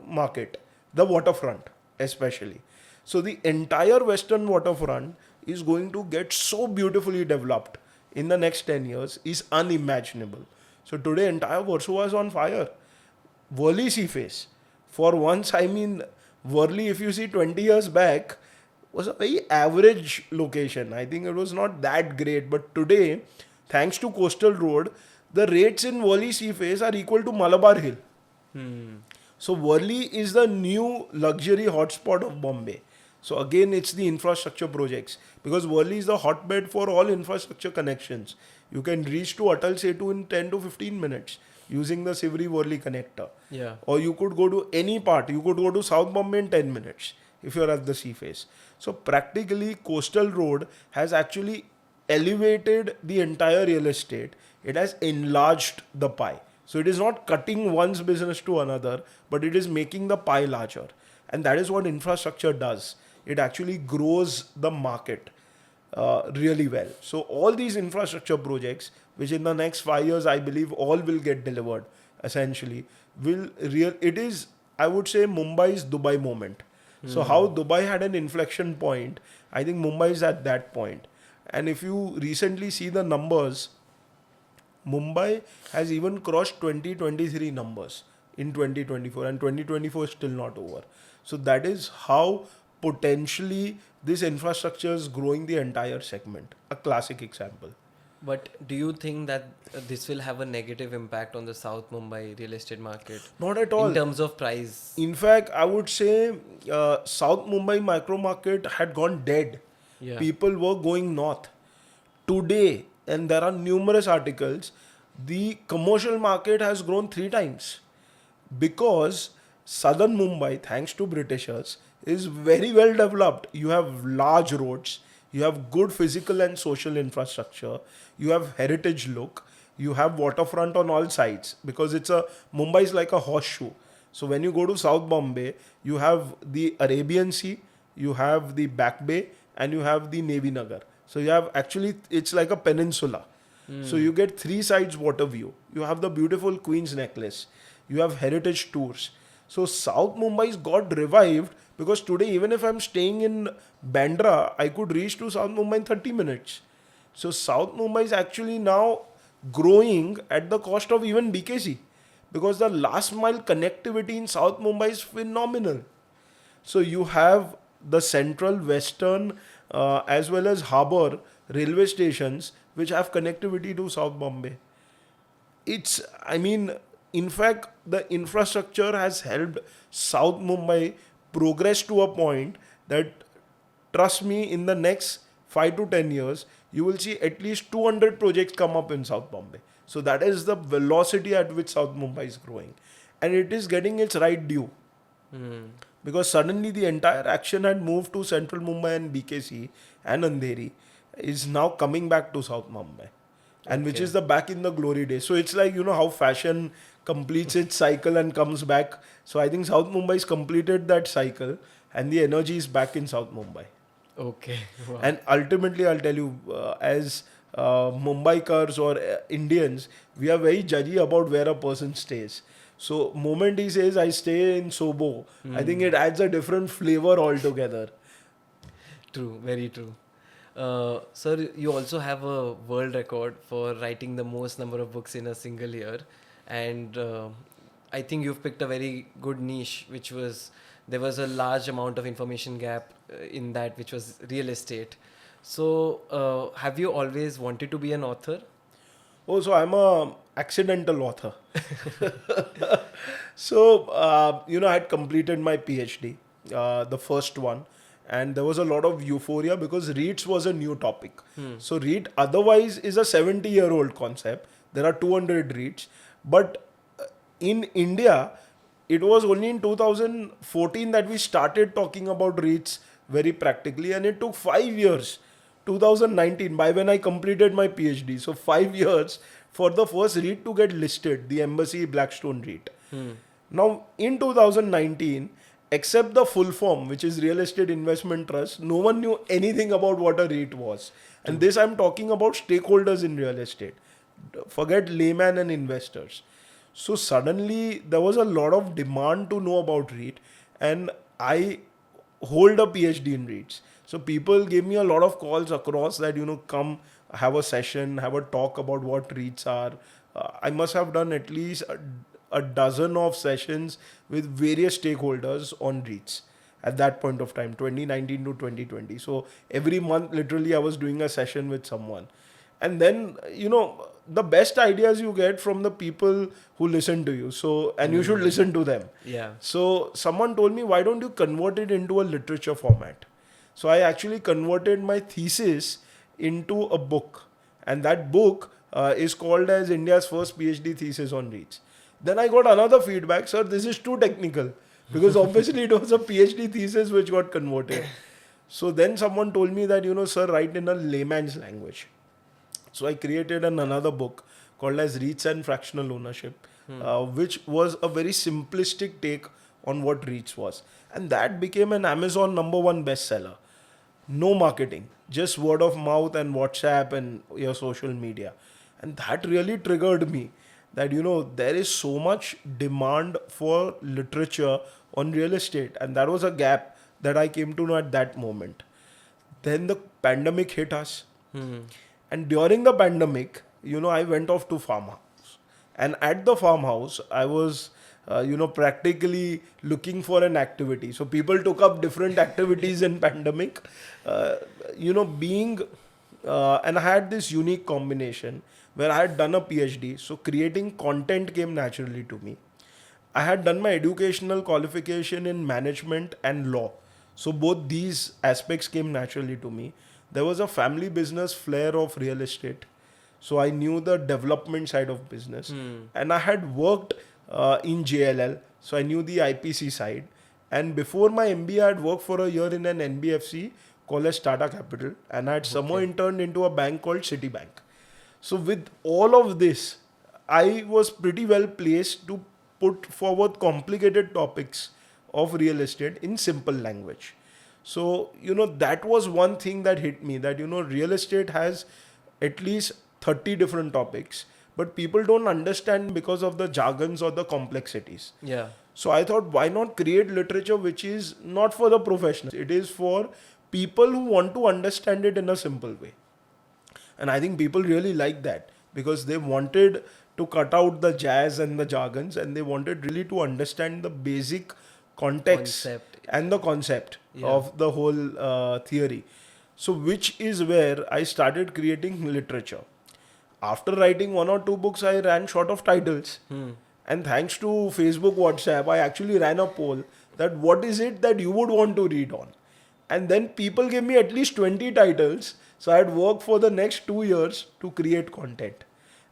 market, the waterfront especially. So the entire western waterfront is going to get so beautifully developed in the next 10 years, is unimaginable. So today entire Versova is on fire. Worli Sea Face. For once, I mean, Worli, if you see 20 years back, was a very average location. I think it was not that great. But today, thanks to Coastal Road, the rates in Worli Sea Face are equal to Malabar Hill. So Worli is the new luxury hotspot of Bombay. So again, it's the infrastructure projects, because Worli is the hotbed for all infrastructure connections. You can reach to Atal Setu in 10 to 15 minutes using the Sivri-Worli connector. Yeah. Or you could go to any part. You could go to South Bombay in 10 minutes if you're at the sea face. So practically, Coastal Road has actually elevated the entire real estate. It has enlarged the pie. So it is not cutting one's business to another, but it is making the pie larger. And that is what infrastructure does. It actually grows the market really well. So all these infrastructure projects, which in the next 5 years, I believe all will get delivered, essentially, it is, I would say, Mumbai's Dubai moment. So how Dubai had an inflection point, I think Mumbai is at that point. And if you recently see the numbers, Mumbai has even crossed 2023 numbers in 2024, and 2024 is still not over. So that is how potentially this infrastructure is growing the entire segment. A classic example. But do you think that this will have a negative impact on the South Mumbai real estate market? Not at all. In terms of price? In fact, I would say South Mumbai micro market had gone dead. Yeah. People were going north. Today, and there are numerous articles, the commercial market has grown 3 times, because Southern Mumbai, thanks to Britishers, is very well developed. You have large roads, you have good physical and social infrastructure, you have heritage look, you have waterfront on all sides because Mumbai is like a horseshoe. So when you go to South Bombay, you have the Arabian Sea, you have the Back Bay, and you have the Navy Nagar. So you have actually, it's like a peninsula. So you get three sides water view. You have the beautiful Queen's Necklace. You have heritage tours. So South Mumbai's got revived because today, even if I'm staying in Bandra, I could reach to South Mumbai in 30 minutes. So South Mumbai is actually now growing at the cost of even BKC because the last mile connectivity in South Mumbai is phenomenal. So you have the central, western, as well as harbour railway stations which have connectivity to South Bombay. In fact, the infrastructure has helped South Mumbai progress to a point that, trust me, in the next 5 to 10 years, you will see at least 200 projects come up in South Bombay. So that is the velocity at which South Mumbai is growing. And it is getting its right due. Because suddenly the entire action had moved to Central Mumbai and BKC and Andheri is now coming back to South Mumbai. And which is the back in the glory days. So it's like, how fashion completes its cycle and comes back. So I think South Mumbai's completed that cycle and the energy is back in South Mumbai. Okay. Wow. And ultimately, I'll tell you, as Mumbaikars or Indians, we are very judgy about where a person stays. So, moment he says, I stay in SOBO, I think it adds a different flavor altogether. True, very true. Sir, you also have a world record for writing the most number of books in a single year. And I think you've picked a very good niche, which was, there was a large amount of information gap in that, which was real estate. So, have you always wanted to be an author? Oh, so I'm a accidental author. So, I had completed my PhD, the first one. And there was a lot of euphoria because REITs was a new topic. So REIT otherwise is a 70-year-old concept. There are 200 REITs. But in India, it was only in 2014 that we started talking about REITs very practically. And it took 5 years, 2019, by when I completed my PhD. So 5 years for the first REIT to get listed, the Embassy Blackstone REIT. Now, in 2019, except the full form, which is Real Estate Investment Trust, no one knew anything about what a REIT was. And this I'm talking about stakeholders in real estate. Forget layman and investors. So suddenly there was a lot of demand to know about REIT, and I hold a PhD in REITs. So people gave me a lot of calls across that, come have a session, have a talk about what REITs are. I must have done at least a dozen of sessions with various stakeholders on REITs at that point of time, 2019 to 2020. So every month, literally, I was doing a session with someone. And then, the best ideas you get from the people who listen to you. So, and you should listen to them. Yeah. So someone told me, why don't you convert it into a literature format? So I actually converted my thesis into a book. And that book is called as India's first PhD thesis on REITs. Then I got another feedback, sir, this is too technical. Because obviously it was a PhD thesis which got converted. So then someone told me that, sir, write in a layman's language. So I created another book called as REITs and Fractional Ownership, which was a very simplistic take on what REITs was. And that became an Amazon #1 bestseller. No marketing, just word of mouth and WhatsApp and your social media. And that really triggered me that, there is so much demand for literature on real estate. And that was a gap that I came to know at that moment. Then the pandemic hit us. And during the pandemic, I went off to farmhouse. And at the farmhouse, I was, practically looking for an activity. So people took up different activities in pandemic. And I had this unique combination where I had done a PhD. So creating content came naturally to me. I had done my educational qualification in management and law. So both these aspects came naturally to me. There was a family business flair of real estate. So I knew the development side of business. And I had worked in JLL So I knew the IPC side. And before my MBA, I had worked for a year in an NBFC called as Tata Capital, and I had somehow interned into a bank called Citibank. So with all of this, I was pretty well placed to put forward complicated topics of real estate in simple language. So, that was one thing that hit me, that, real estate has at least 30 different topics, but people don't understand because of the jargons or the complexities. Yeah. So I thought, why not create literature which is not for the professionals? It is for people who want to understand it in a simple way. And I think people really like that because they wanted to cut out the jazz and the jargons, and they wanted really to understand the basic context Concept. and the concept Yeah. of the whole theory. So, which is where I started creating literature. After writing one or two books, I ran short of titles. And thanks to Facebook, WhatsApp, I actually ran a poll that what is it that you would want to read on. And then people gave me at least 20 titles. So I had worked for the next 2 years to create content.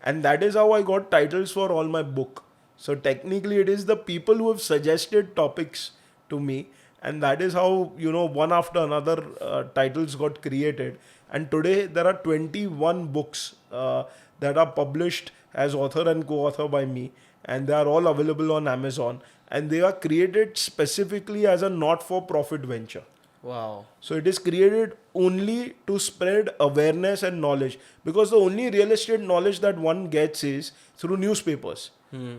And that is how I got titles for all my book. So technically it is the people who have suggested topics to me. And that is how, one after another titles got created. And today there are 21 books that are published as author and co-author by me. And they are all available on Amazon. And they are created specifically as a not-for-profit venture. Wow. So it is created only to spread awareness and knowledge, because the only real estate knowledge that one gets is through newspapers.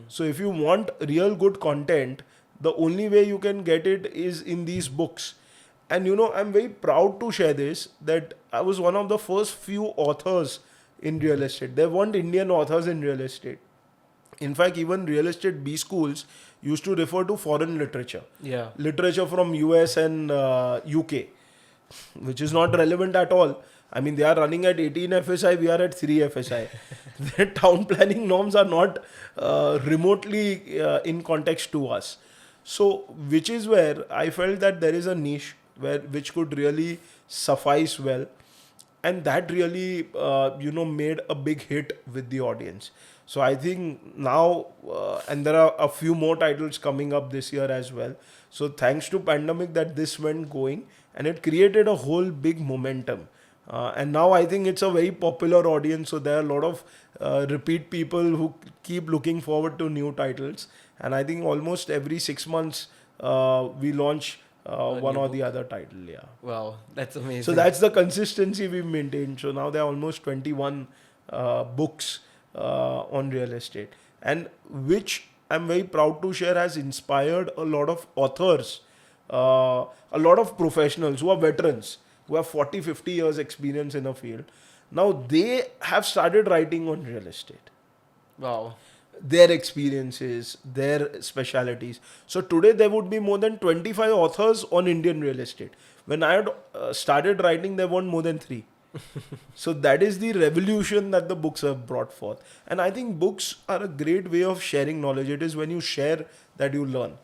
So if you want real good content, the only way you can get it is in these books. And I'm very proud to share this, that I was one of the first few authors in real estate. There weren't Indian authors in real estate. In fact, even real estate B schools used to refer to foreign literature. Yeah. Literature from US and UK, which is not relevant at all. I mean, they are running at 18 FSI, we are at 3 FSI. Their town planning norms are not remotely in context to us. So, which is where I felt that there is a niche which could really suffice well. And that really, made a big hit with the audience. So I think now, and there are a few more titles coming up this year as well. So thanks to pandemic that this went going, and it created a whole big momentum. And now I think it's a very popular audience. So there are a lot of repeat people who keep looking forward to new titles. And I think almost every 6 months we launch one or the other title. Yeah. Wow, that's amazing. So that's the consistency we've maintained. So now there are almost 21 books on real estate, and which I'm very proud to share has inspired a lot of authors, a lot of professionals who are veterans, who have 40, 50 years experience in a field. Now they have started writing on real estate. Wow. Their experiences, their specialities. So today there would be more than 25 authors on Indian real estate. When I had started writing, there weren't more than 3. So that is the revolution that the books have brought forth. And I think books are a great way of sharing knowledge. It is when you share that you learn.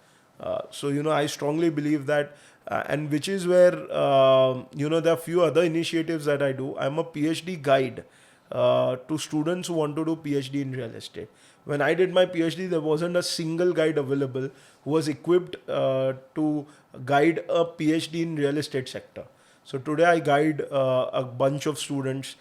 So, I strongly believe that, and which is where, there are a few other initiatives that I do. I'm a PhD guide to students who want to do PhD in real estate. When I did my PhD, there wasn't a single guide available who was equipped to guide a PhD in real estate sector. So today I guide a bunch of students,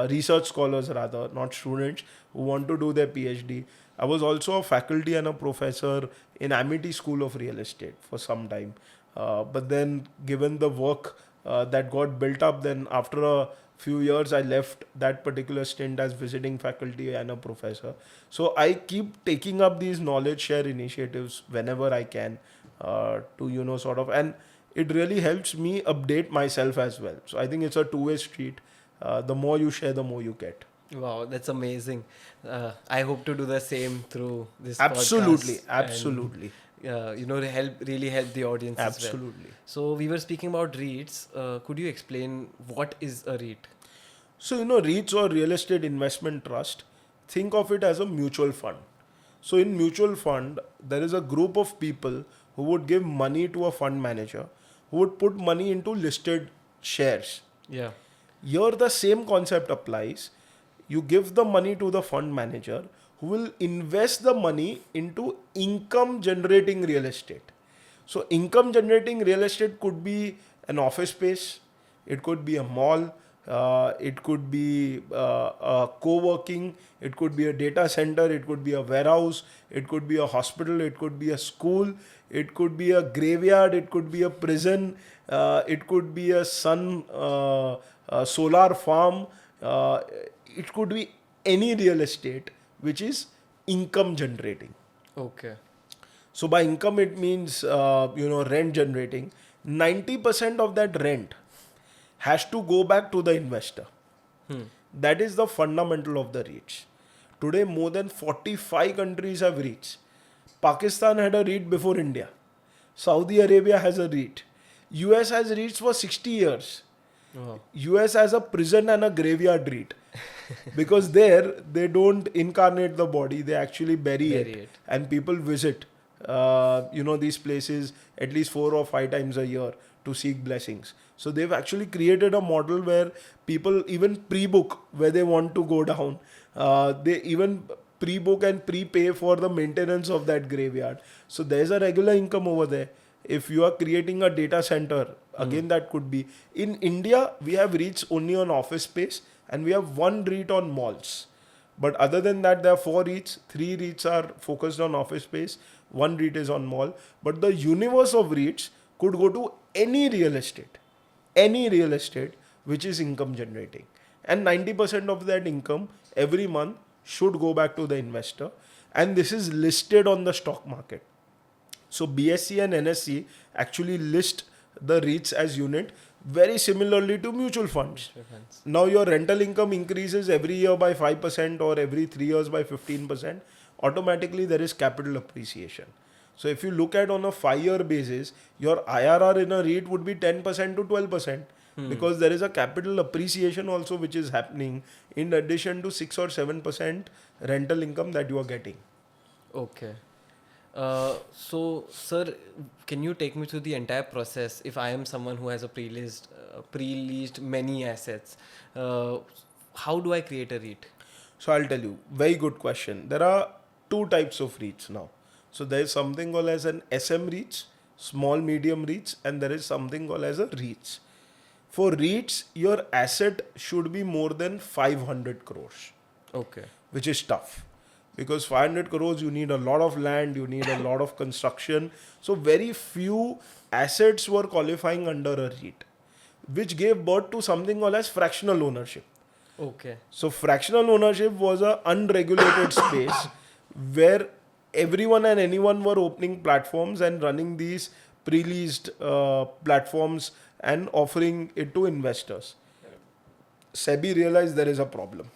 research scholars rather, not students, who want to do their PhD. I was also a faculty and a professor in Amity School of Real Estate for some time. But then given the work that got built up, then after a few years I left that particular stint as visiting faculty and a professor. So I keep taking up these knowledge share initiatives whenever I can to, sort of, and it really helps me update myself as well. So I think it's a two-way street. The more you share, the more you get. Wow, that's amazing. I hope to do the same through this Absolutely, podcast. Absolutely. And, really help the audience Absolutely. as well. So we were speaking about REITs. Could you explain what is a REIT? So, REITs or real estate investment trust, think of it as a mutual fund. So in mutual fund, there is a group of people who would give money to a fund manager, who would put money into listed shares. Yeah. Here the same concept applies. You give the money to the fund manager, who who will invest the money into income generating real estate. So income generating real estate could be an office space, it could be a mall, it could be a co-working, it could be a data center, it could be a warehouse, it could be a hospital, it could be a school, it could be a graveyard, it could be a prison, it could be a solar farm, it could be any real estate which is income generating. Okay. So by income it means rent generating. 90% of that rent has to go back to the investor. That is the fundamental of the REITs. Today more than 45 countries have REITs. Pakistan had a REIT before India. Saudi Arabia has a REIT. US has REITs for 60 years. Wow. US has a prison and a graveyard REIT. Because there they don't incarnate the body, they actually bury it. And people visit these places at least 4 or 5 times a year to seek blessings. So they've actually created a model where people even pre-book where they want to go down. They even pre-book and prepay for the maintenance of that graveyard. So there's a regular income over there. If you are creating a data center, again that could be. In India, we have REITs only on office space and we have one REIT on malls. But other than that, there are 4 REITs. 3 REITs are focused on office space. 1 REIT is on mall. But the universe of REITs could go to any real estate which is income generating. And 90% of that income every month should go back to the investor. And this is listed on the stock market. So BSE and NSE actually list the REITs as unit very similarly to mutual funds. Now your rental income increases every year by 5% or every 3 years by 15%. Automatically there is capital appreciation. So if you look at on a 5-year basis, your IRR in a REIT would be 10% to 12%. Because there is a capital appreciation also which is happening in addition to 6 or 7% rental income that you are getting. Okay. So, sir, can you take me through the entire process if I am someone who has a pre-leased many assets? How do I create a REIT? So I'll tell you, very good question. There are 2 types of REITs now. So there is something called as an SM REITs, small medium REITs, and there is something called as a REITs. For REITs, your asset should be more than 500 crores. Okay. Which is tough. Because 500 crores, you need a lot of land, you need a lot of construction. So very few assets were qualifying under a REIT, which gave birth to something called as fractional ownership. Okay. So fractional ownership was an unregulated space where everyone and anyone were opening platforms and running these pre-leased platforms and offering it to investors. SEBI realized there is a problem.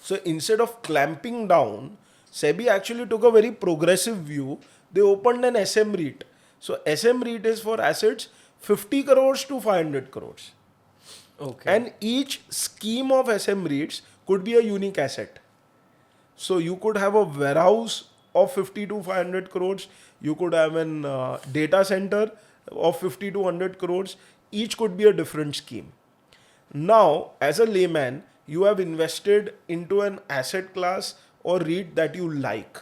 So instead of clamping down, SEBI actually took a very progressive view. They opened an SM REIT. So SM REIT is for assets 50 crores to 500 crores. Okay. And each scheme of SM REITs could be a unique asset. So you could have a warehouse of 50 to 500 crores. You could have an data center of 50 to 100 crores. Each could be a different scheme. Now, as a layman, you have invested into an asset class or REIT that you like.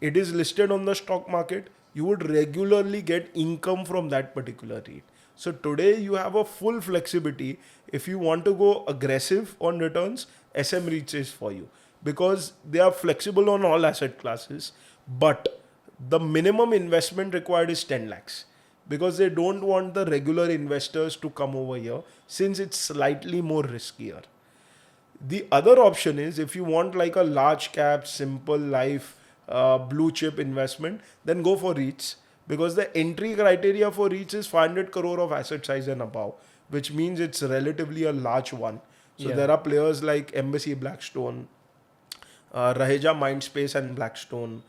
It is listed on the stock market. You would regularly get income from that particular REIT. So today you have a full flexibility. If you want to go aggressive on returns, SM REITs is for you. Because they are flexible on all asset classes. But the minimum investment required is 10 lakhs. Because they don't want the regular investors to come over here since it's slightly more riskier. The other option is if you want like a large cap, simple life, blue chip investment, then go for REITs. Because the entry criteria for REITs is 500 crore of asset size and above, which means it's relatively a large one. So there are players like Embassy Blackstone, Raheja Mindspace and Blackstone,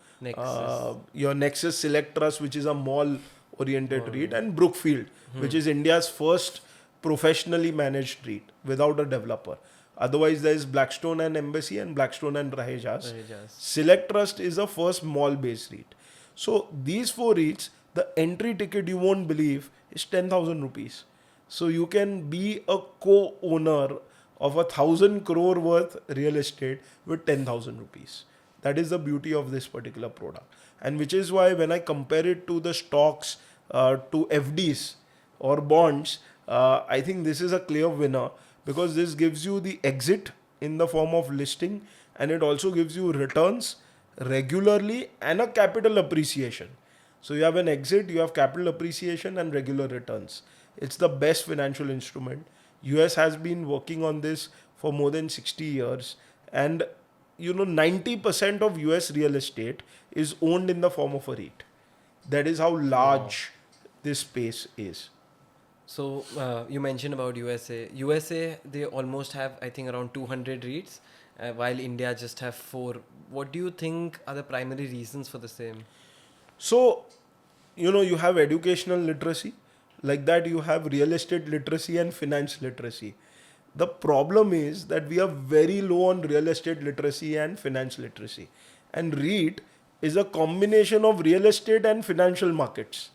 your Nexus Select Trust, which is a mall-oriented REIT, and Brookfield, which is India's first professionally managed REIT without a developer. Otherwise, there is Blackstone and Embassy and Blackstone and Rahejas. Select Trust is the first mall-based REIT. So these 4 REITs, the entry ticket you won't believe is 10,000 rupees. So you can be a co-owner of 1,000 crore worth real estate with 10,000 rupees. That is the beauty of this particular product. And which is why when I compare it to the stocks, to FDs or bonds, I think this is a clear winner because this gives you the exit in the form of listing, and it also gives you returns regularly and a capital appreciation. So you have an exit, you have capital appreciation and regular returns. It's the best financial instrument. US has been working on this for more than 60 years, and 90% of US real estate is owned in the form of a REIT. That is how large this space is. So you mentioned about USA. USA, they almost have, I think, around 200 REITs, while India just have 4. What do you think are the primary reasons for the same? So, you have educational literacy, like that, you have real estate literacy and finance literacy. The problem is that we are very low on real estate literacy and finance literacy. And REIT is a combination of real estate and financial markets.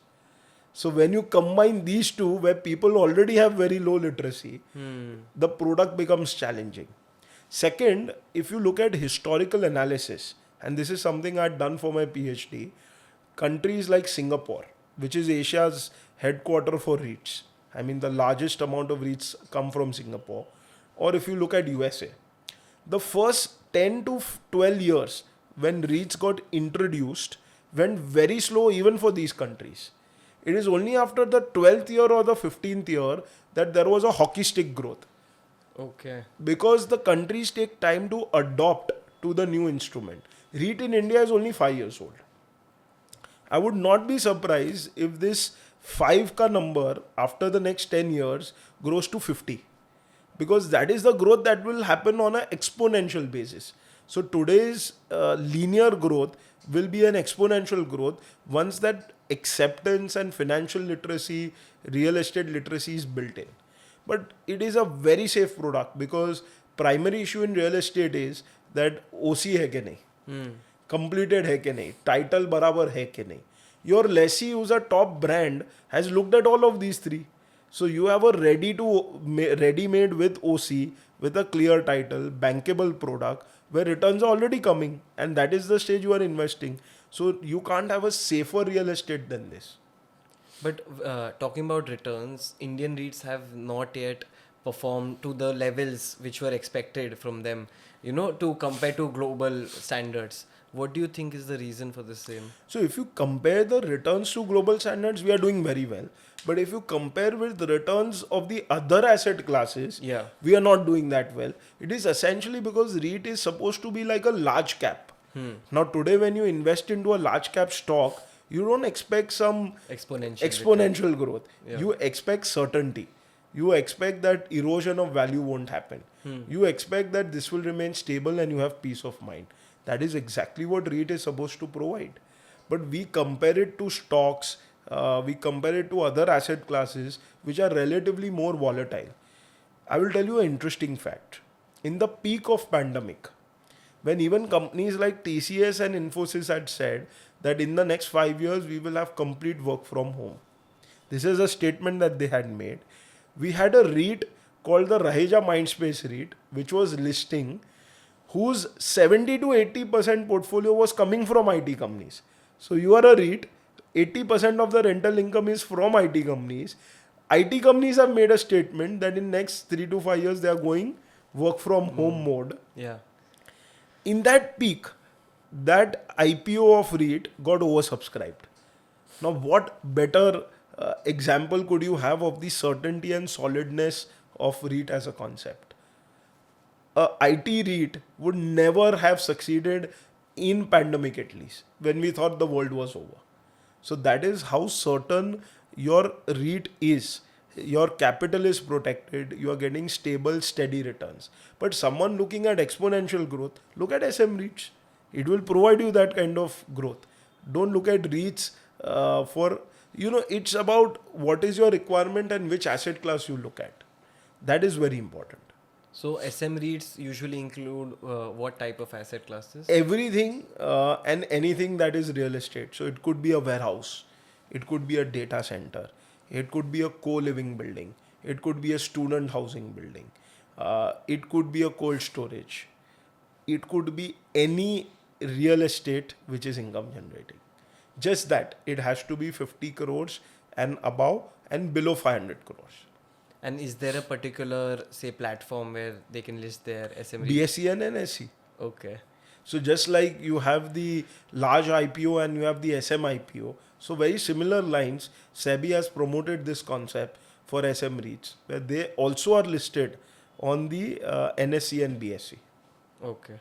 So when you combine these two, where people already have very low literacy, the product becomes challenging. Second, if you look at historical analysis, and this is something I'd done for my PhD, countries like Singapore, which is Asia's headquarter for REITs, I mean the largest amount of REITs come from Singapore, or if you look at USA, the first 10 to 12 years when REITs got introduced went very slow even for these countries. It is only after the 12th year or the 15th year that there was a hockey stick growth. Okay. Because the countries take time to adopt to the new instrument. REIT in India is only 5 years old. I would not be surprised if this 5 ka number after the next 10 years grows to 50. Because that is the growth that will happen on an exponential basis. So today's linear growth will be an exponential growth once that acceptance and financial literacy, real estate literacy is built in. But it is a very safe product because primary issue in real estate is that OC hai ke nahi, completed hai ke nahi, title barabar hai ke nahi. Your lessee, who's a top brand, has looked at all of these three. So you have a ready-made with OC, with a clear title, bankable product, where returns are already coming, and that is the stage you are investing. So you can't have a safer real estate than this. But talking about returns, Indian REITs have not yet performed to the levels which were expected from them, to compare to global standards. What do you think is the reason for the same? So if you compare the returns to global standards, we are doing very well. But if you compare with the returns of the other asset classes, we are not doing that well. It is essentially because REIT is supposed to be like a large cap. Now today when you invest into a large cap stock, you don't expect some exponential growth. You expect certainty. You expect that erosion of value won't happen. You expect that this will remain stable and you have peace of mind. That is exactly what REIT is supposed to provide. But we compare it to stocks, we compare it to other asset classes which are relatively more volatile. I will tell you an interesting fact. In the peak of pandemic, when even companies like TCS and Infosys had said that in the next 5 years we will have complete work from home. This is a statement that they had made. We had a REIT called the Raheja Mindspace REIT, which was listing, whose 70 to 80% portfolio was coming from IT companies. So you are a REIT, 80% of the rental income is from IT companies. IT companies have made a statement that in next 3 to 5 years they are going work from home mode. In that peak, that IPO of REIT got oversubscribed. Now what better example could you have of the certainty and solidness of REIT as a concept? A IT REIT would never have succeeded in pandemic, at least, when we thought the world was over. So that is how certain your REIT is. Your capital is protected. You are getting stable, steady returns. But someone looking at exponential growth, look at SM REITs. It will provide you that kind of growth. Don't look at REITs it's about what is your requirement and which asset class you look at. That is very important. So SM REITs usually include what type of asset classes? Everything and anything that is real estate. So it could be a warehouse. It could be a data center. It could be a co-living building. It could be a student housing building. It could be a cold storage. It could be any real estate which is income generating. Just that it has to be 50 crores and above and below 500 crores. And is there a particular, say, platform where they can list their SM REIT? BSE and NSE. Okay. So just like you have the large IPO and you have the SM IPO, so very similar lines, SEBI has promoted this concept for SM REITs, where they also are listed on the NSE and BSE. Okay.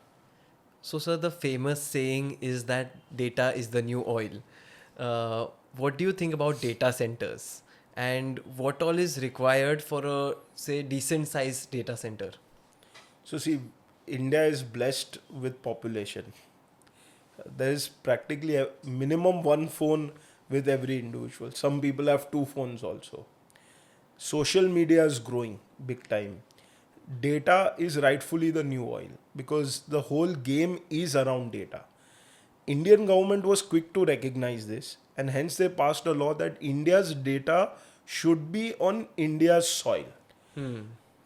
So, sir, the famous saying is that data is the new oil. What do you think about data centers? And what all is required for a, say, decent sized data center? So see, India is blessed with population. There is practically a minimum one phone with every individual. Some people have two phones also. Social media is growing big time. Data is rightfully the new oil because the whole game is around data. Indian government was quick to recognize this and hence they passed a law that India's data should be on India's soil.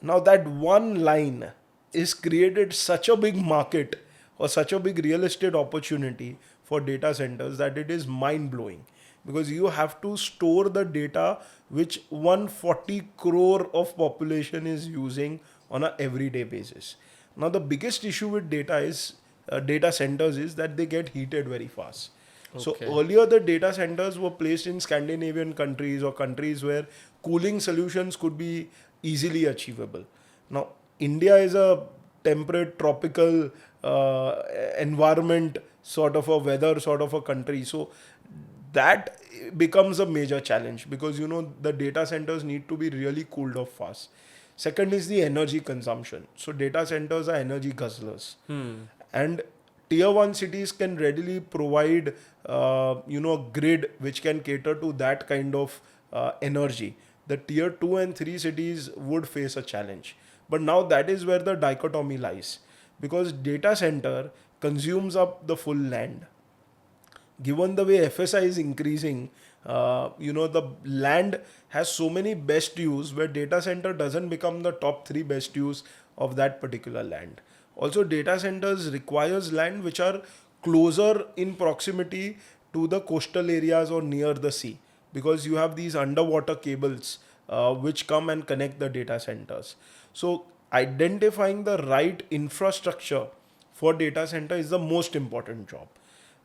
Now that one line is created such a big market or such a big real estate opportunity for data centers that it is mind blowing because you have to store the data which 140 crore of population is using on a everyday basis. Now the biggest issue with data centers is that they get heated very fast. So Okay. earlier the data centers were placed in Scandinavian countries or countries where cooling solutions could be easily achievable. Now India is a temperate tropical environment sort of a weather sort of a country. So that becomes a major challenge because the data centers need to be really cooled off fast. Second is the energy consumption. So data centers are energy guzzlers. And tier 1 cities can readily provide a grid which can cater to that kind of energy. The tier 2 and 3 cities would face a challenge, but now that is where the dichotomy lies because data center consumes up the full land. Given the way FSI is increasing, the land has so many best use where data center doesn't become the top 3 best use of that particular land. Also, data centers requires land which are closer in proximity to the coastal areas or near the sea because you have these underwater cables which come and connect the data centers. So identifying the right infrastructure for data center is the most important job.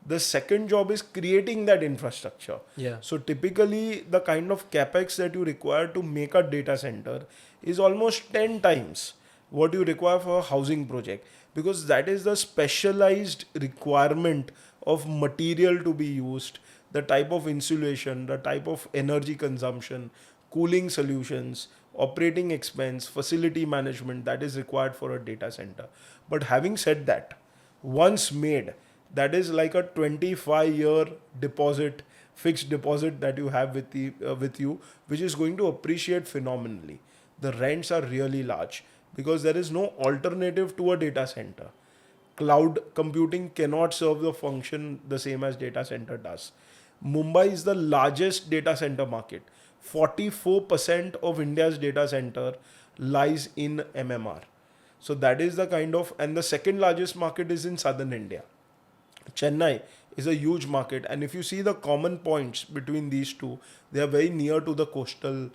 The second job is creating that infrastructure. Yeah. So typically the kind of capex that you require to make a data center is almost 10 times what you require for a housing project because that is the specialized requirement of material to be used, the type of insulation, the type of energy consumption, cooling solutions, operating expense, facility management that is required for a data center. But having said that, once made, that is like a 25-year deposit, fixed deposit that you have with you, which is going to appreciate phenomenally. The rents are really large because there is no alternative to a data center. Cloud computing cannot serve the function the same as data center does. Mumbai is the largest data center market. 44% of India's data center lies in MMR. So that is the kind of, and the second largest market is in southern India. Chennai is a huge market, and if you see the common points between these two, they are very near to the coastal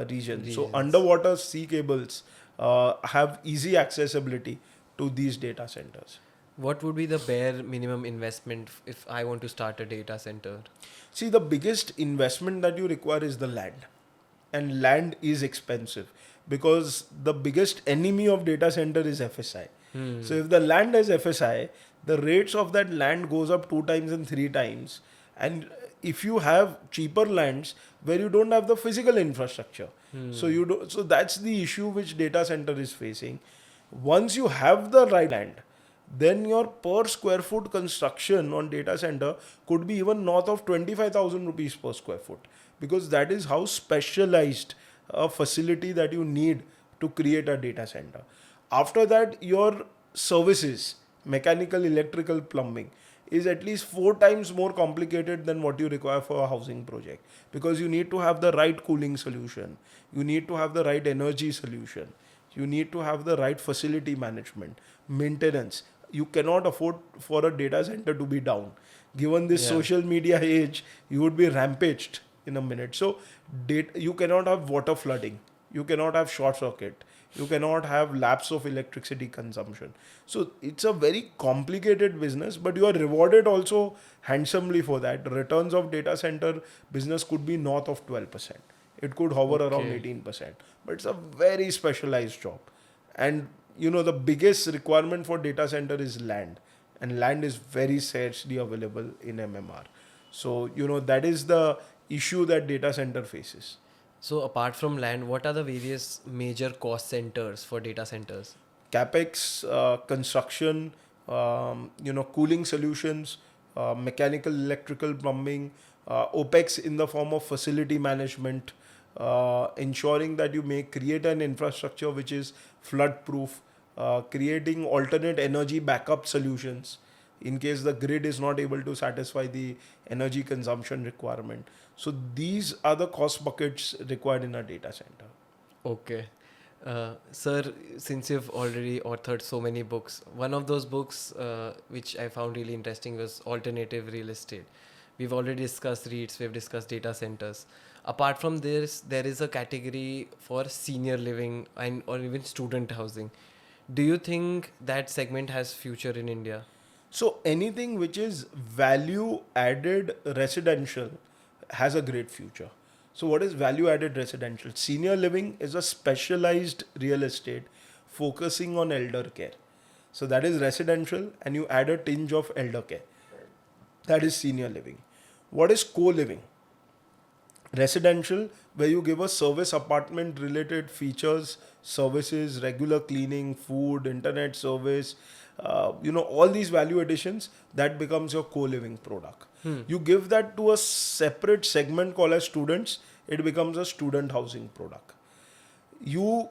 region. So underwater sea cables have easy accessibility to these data centers. What would be the bare minimum investment if I want to start a data center? See, the biggest investment that you require is the land, and land is expensive because the biggest enemy of data center is FSI. So if the land has FSI, the rates of that land goes up 2 times and 3 times. And if you have cheaper lands where you don't have the physical infrastructure, so that's the issue which data center is facing. Once you have the right land, then your per square foot construction on data center could be even north of 25,000 rupees per square foot because that is how specialized a facility that you need to create a data center. After that, your services, mechanical, electrical, plumbing, is at least 4 times more complicated than what you require for a housing project because you need to have the right cooling solution, you need to have the right energy solution, You need to have the right facility management, maintenance. You cannot afford for a data center to be down. Given this Yeah. social media age, you would be rampaged in a minute. So, you cannot have water flooding. You cannot have short circuit. You cannot have lapse of electricity consumption. So, it's a very complicated business, but you are rewarded also handsomely for that. Returns of data center business could be north of 12%. It could hover around Okay. 18%. But it's a very specialized job. And the biggest requirement for data center is land. And land is very scarcely available in MMR. So, that is the issue that data center faces. So apart from land, what are the various major cost centers for data centers? CapEx, construction, cooling solutions, mechanical, electrical, plumbing, OpEx in the form of facility management, ensuring that you create an infrastructure which is flood proof, creating alternate energy backup solutions in case the grid is not able to satisfy the energy consumption requirement. So these are the cost buckets required in a data center. Okay. Sir, since you've already authored so many books, one of those books which I found really interesting was Alternative Real Estate. We've already discussed REITs, we've discussed data centers. Apart from this, there is a category for senior living and or even student housing. Do you think that segment has future in India? So anything which is value added residential has a great future. So what is value added residential? Senior living is a specialized real estate focusing on elder care. So that is residential and you add a tinge of elder care. That is senior living. What is co-living? Residential, where you give a service apartment related features, services, regular cleaning, food, internet service, all these value additions, that becomes your co-living product. You give that to a separate segment called as students, it becomes a student housing product. You,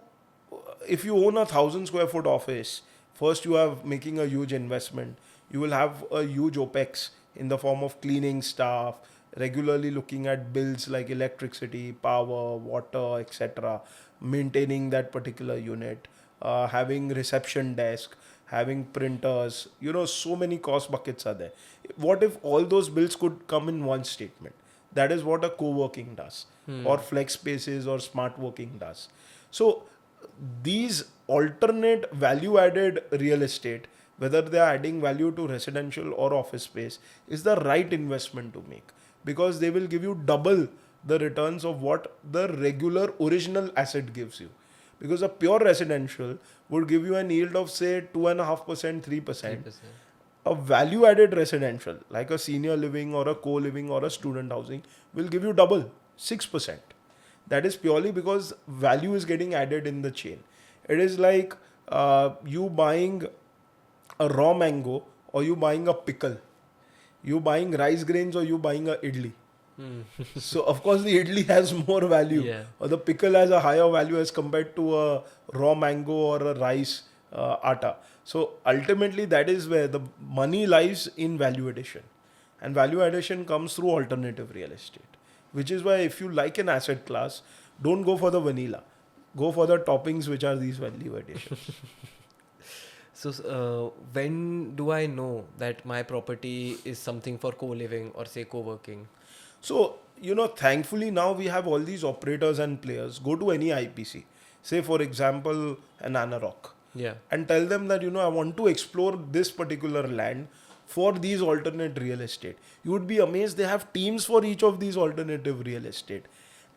if you own 1,000 square foot office, first you are making a huge investment. You will have a huge OpEx in the form of cleaning staff, regularly looking at bills like electricity, power, water, etc., maintaining that particular unit, having reception desk, having printers, so many cost buckets are there. What if all those bills could come in one statement? That is what a co-working does, or flex spaces or smart working does. So these alternate value added real estate, whether they are adding value to residential or office space, is the right investment to make, because they will give you double the returns of what the regular original asset gives you. Because a pure residential would give you an yield of say 2.5%, 3%. 3%. A value added residential like a senior living or a co-living or a student housing will give you double, 6%. That is purely because value is getting added in the chain. It is like you buying a raw mango or you buying a pickle. You buying rice grains or you buying a idli. So of course the idli has more value, Yeah. or the pickle has a higher value as compared to a raw mango or a rice atta. So ultimately that is where the money lies in value addition, and value addition comes through alternative real estate, which is why if you like an asset class, don't go for the vanilla, go for the toppings which are these value additions. So, when do I know that my property is something for co-living or say co-working? So, thankfully now we have all these operators and players. Go to any IPC, say for example, an Anarok, Yeah. and tell them that, I want to explore this particular land for these alternate real estate. You would be amazed. They have teams for each of these alternative real estate.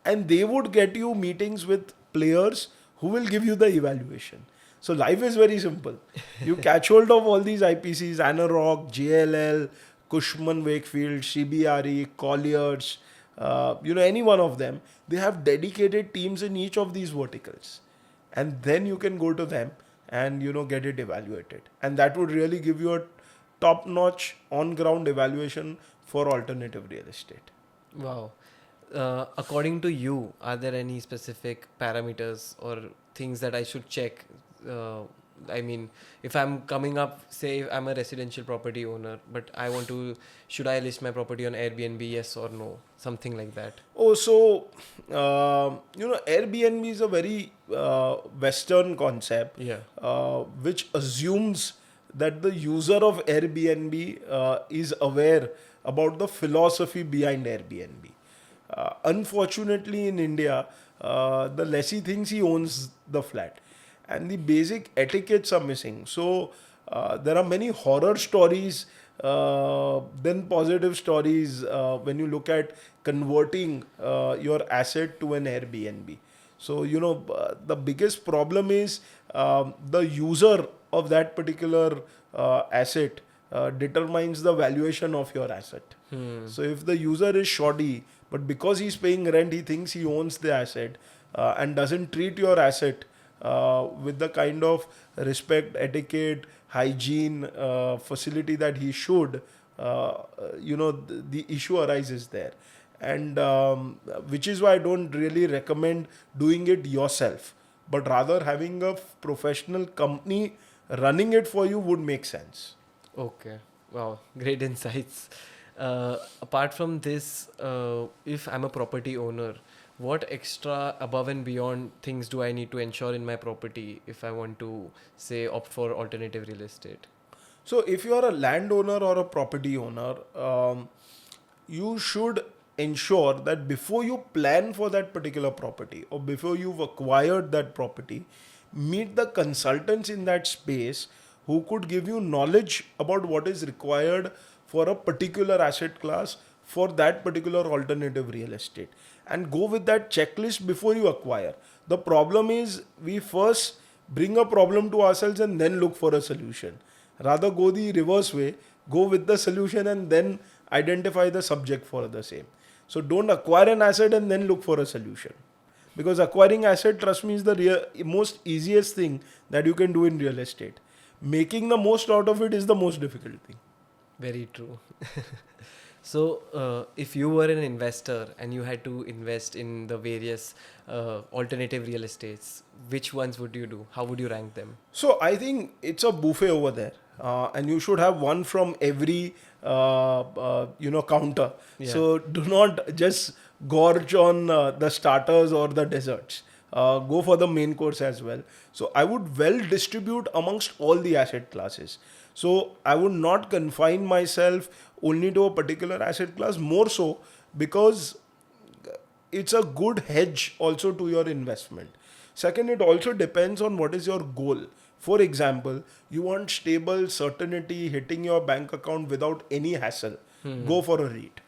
And they would get you meetings with players who will give you the evaluation. So life is very simple. You catch hold of all these IPCs, Anarok, JLL, Cushman Wakefield, CBRE, Colliers, any one of them. They have dedicated teams in each of these verticals. And then you can go to them and, get it evaluated. And that would really give you a top-notch on-ground evaluation for alternative real estate. Wow. According to you, are there any specific parameters or things that I should check I mean, if I'm coming up, say I'm a residential property owner, but I want to, should I list my property on Airbnb, yes or no? Something like that. Oh, so Airbnb is a very Western concept, Yeah. which assumes that the user of Airbnb is aware about the philosophy behind Airbnb. Unfortunately, in India, the lessee thinks he owns the flat, and the basic etiquettes are missing. So there are many horror stories, then positive stories when you look at converting your asset to an Airbnb. So the biggest problem is the user of that particular asset determines the valuation of your asset. So if the user is shoddy, but because he's paying rent, he thinks he owns the asset and doesn't treat your asset with the kind of respect, etiquette, hygiene, facility that he should, the issue arises there. And which is why I don't really recommend doing it yourself, but rather having a professional company running it for you would make sense. Okay. Wow. Great insights. Apart from this, if I'm a property owner, what extra above and beyond things do I need to ensure in my property if I want to, say, opt for alternative real estate? So, if you are a landowner or a property owner, you should ensure that before you plan for that particular property or before you've acquired that property, meet the consultants in that space who could give you knowledge about what is required for a particular asset class for that particular alternative real estate, and go with that checklist before you acquire. The problem is we first bring a problem to ourselves and then look for a solution. Rather go the reverse way, go with the solution and then identify the subject for the same. So don't acquire an asset and then look for a solution. Because acquiring asset, trust me, is the most easiest thing that you can do in real estate. Making the most out of it is the most difficult thing. Very true. So, if you were an investor and you had to invest in the various alternative real estates, which ones would you do? How would you rank them? So I think it's a buffet over there, and you should have one from every counter. Yeah. So do not just gorge on the starters or the desserts. Go for the main course as well. So I would well distribute amongst all the asset classes. So I would not confine myself only to a particular asset class, more so because it's a good hedge also to your investment. Second, it also depends on what is your goal. For example, you want stable certainty hitting your bank account without any hassle. Go for a REIT.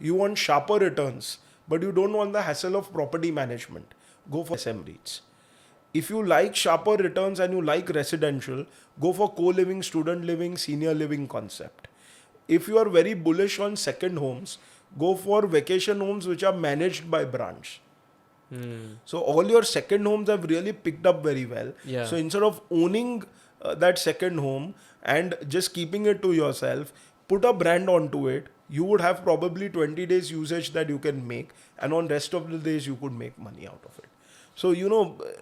You want sharper returns, but you don't want the hassle of property management. Go for SM REITs. If you like sharper returns and you like residential, go for co-living, student living, senior living concept. If you are very bullish on second homes, go for vacation homes which are managed by branch. So all your second homes have really picked up very well. Yeah. So instead of owning that second home and just keeping it to yourself, put a brand onto it. You would have probably 20 days usage that you can make, and on rest of the days you could make money out of it. So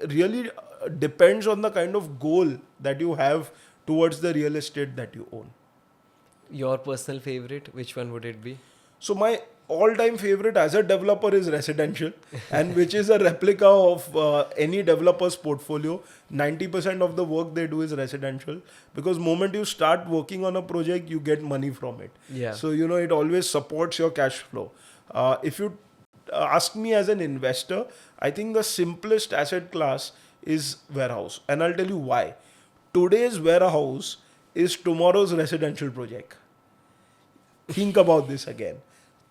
really depends on the kind of goal that you have towards the real estate that you own. Your personal favorite, which one would it be? So my all-time favorite as a developer is residential, and which is a replica of any developer's portfolio. 90% of the work they do is residential, because moment you start working on a project, you get money from it. Yeah. So it always supports your cash flow. If you ask me as an investor, I think the simplest asset class is warehouse, and I'll tell you why. Today's warehouse is tomorrow's residential project. Think about this again.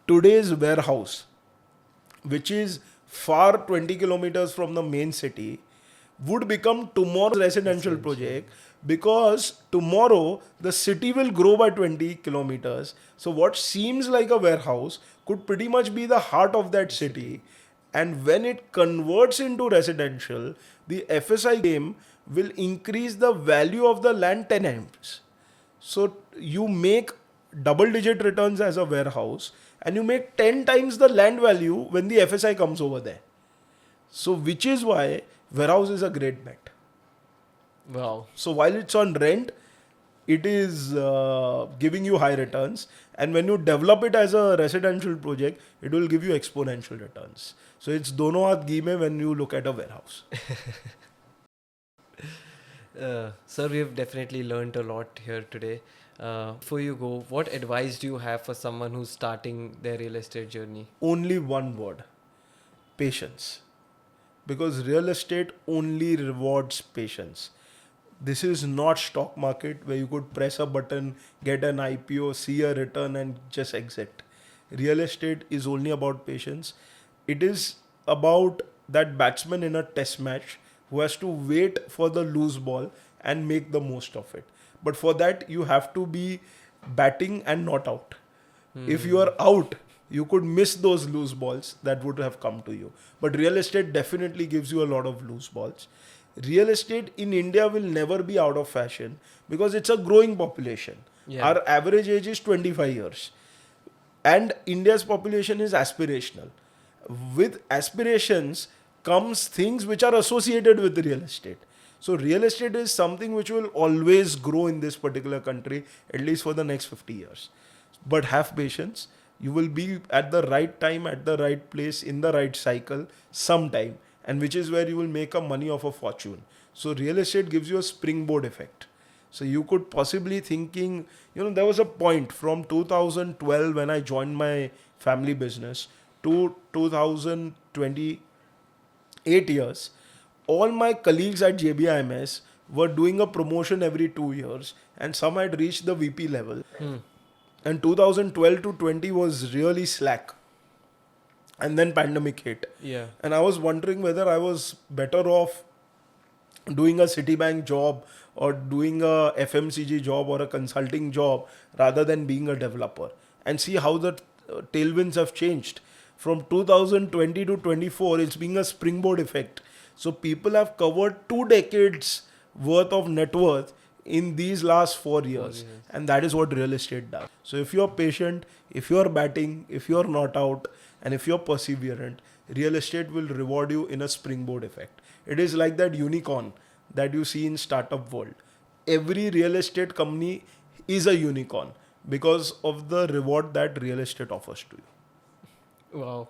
Today's warehouse, which is far 20 kilometers from the main city, would become tomorrow's residential project, because tomorrow the city will grow by 20 kilometers. So what seems like a warehouse could pretty much be the heart of that city. And when it converts into residential, the FSI game will increase the value of the land 10 times. So you make double digit returns as a warehouse, and you make 10 times the land value when the FSI comes over there. So which is why warehouse is a great bet. Wow. So while it's on rent, it is giving you high returns. And when you develop it as a residential project, it will give you exponential returns. So it's dono haath ghee mein when you look at a warehouse. Sir, we have definitely learned a lot here today. Before you go, what advice do you have for someone who's starting their real estate journey? Only one word: patience. Because real estate only rewards patience. This is not stock market where you could press a button, get an IPO, see a return and just exit. Real estate is only about patience. It is about that batsman in a test match who has to wait for the loose ball and make the most of it. But for that, you have to be batting and not out. If you are out, you could miss those loose balls that would have come to you. But real estate definitely gives you a lot of loose balls. Real estate in India will never be out of fashion because it's a growing population. Yeah. Our average age is 25 years. And India's population is aspirational. With aspirations comes things which are associated with real estate. So real estate is something which will always grow in this particular country, at least for the next 50 years. But have patience. You will be at the right time, at the right place, in the right cycle, sometime, and which is where you will make a money of a fortune. So real estate gives you a springboard effect. So you could possibly thinking, there was a point from 2012 when I joined my family business to 2028 years. All my colleagues at JBIMS were doing a promotion every 2 years, and some had reached the VP level. And 2012 to 20 was really slack. And then pandemic hit. Yeah. And I was wondering whether I was better off doing a Citibank job or doing a FMCG job or a consulting job rather than being a developer. And see how the tailwinds have changed. From 2020 to 24, it's being a springboard effect. So people have covered 2 decades worth of net worth in these last 4 years. And that is what real estate does. So if you're patient, if you're batting, if you're not out, and if you're perseverant, real estate will reward you in a springboard effect. It is like that unicorn that you see in startup world. Every real estate company is a unicorn because of the reward that real estate offers to you. Wow.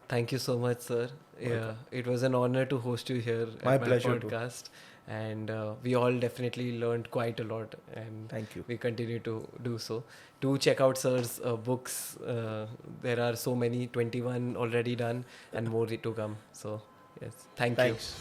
Thank you so much, sir. Yeah, it was an honor to host you here My at my pleasure too. podcast. And we all definitely learned quite a lot. And Thank you. we continue to do so. Do check out sir's books. There are so many, 21 already done and more to come. So, yes. Thank you. Thanks.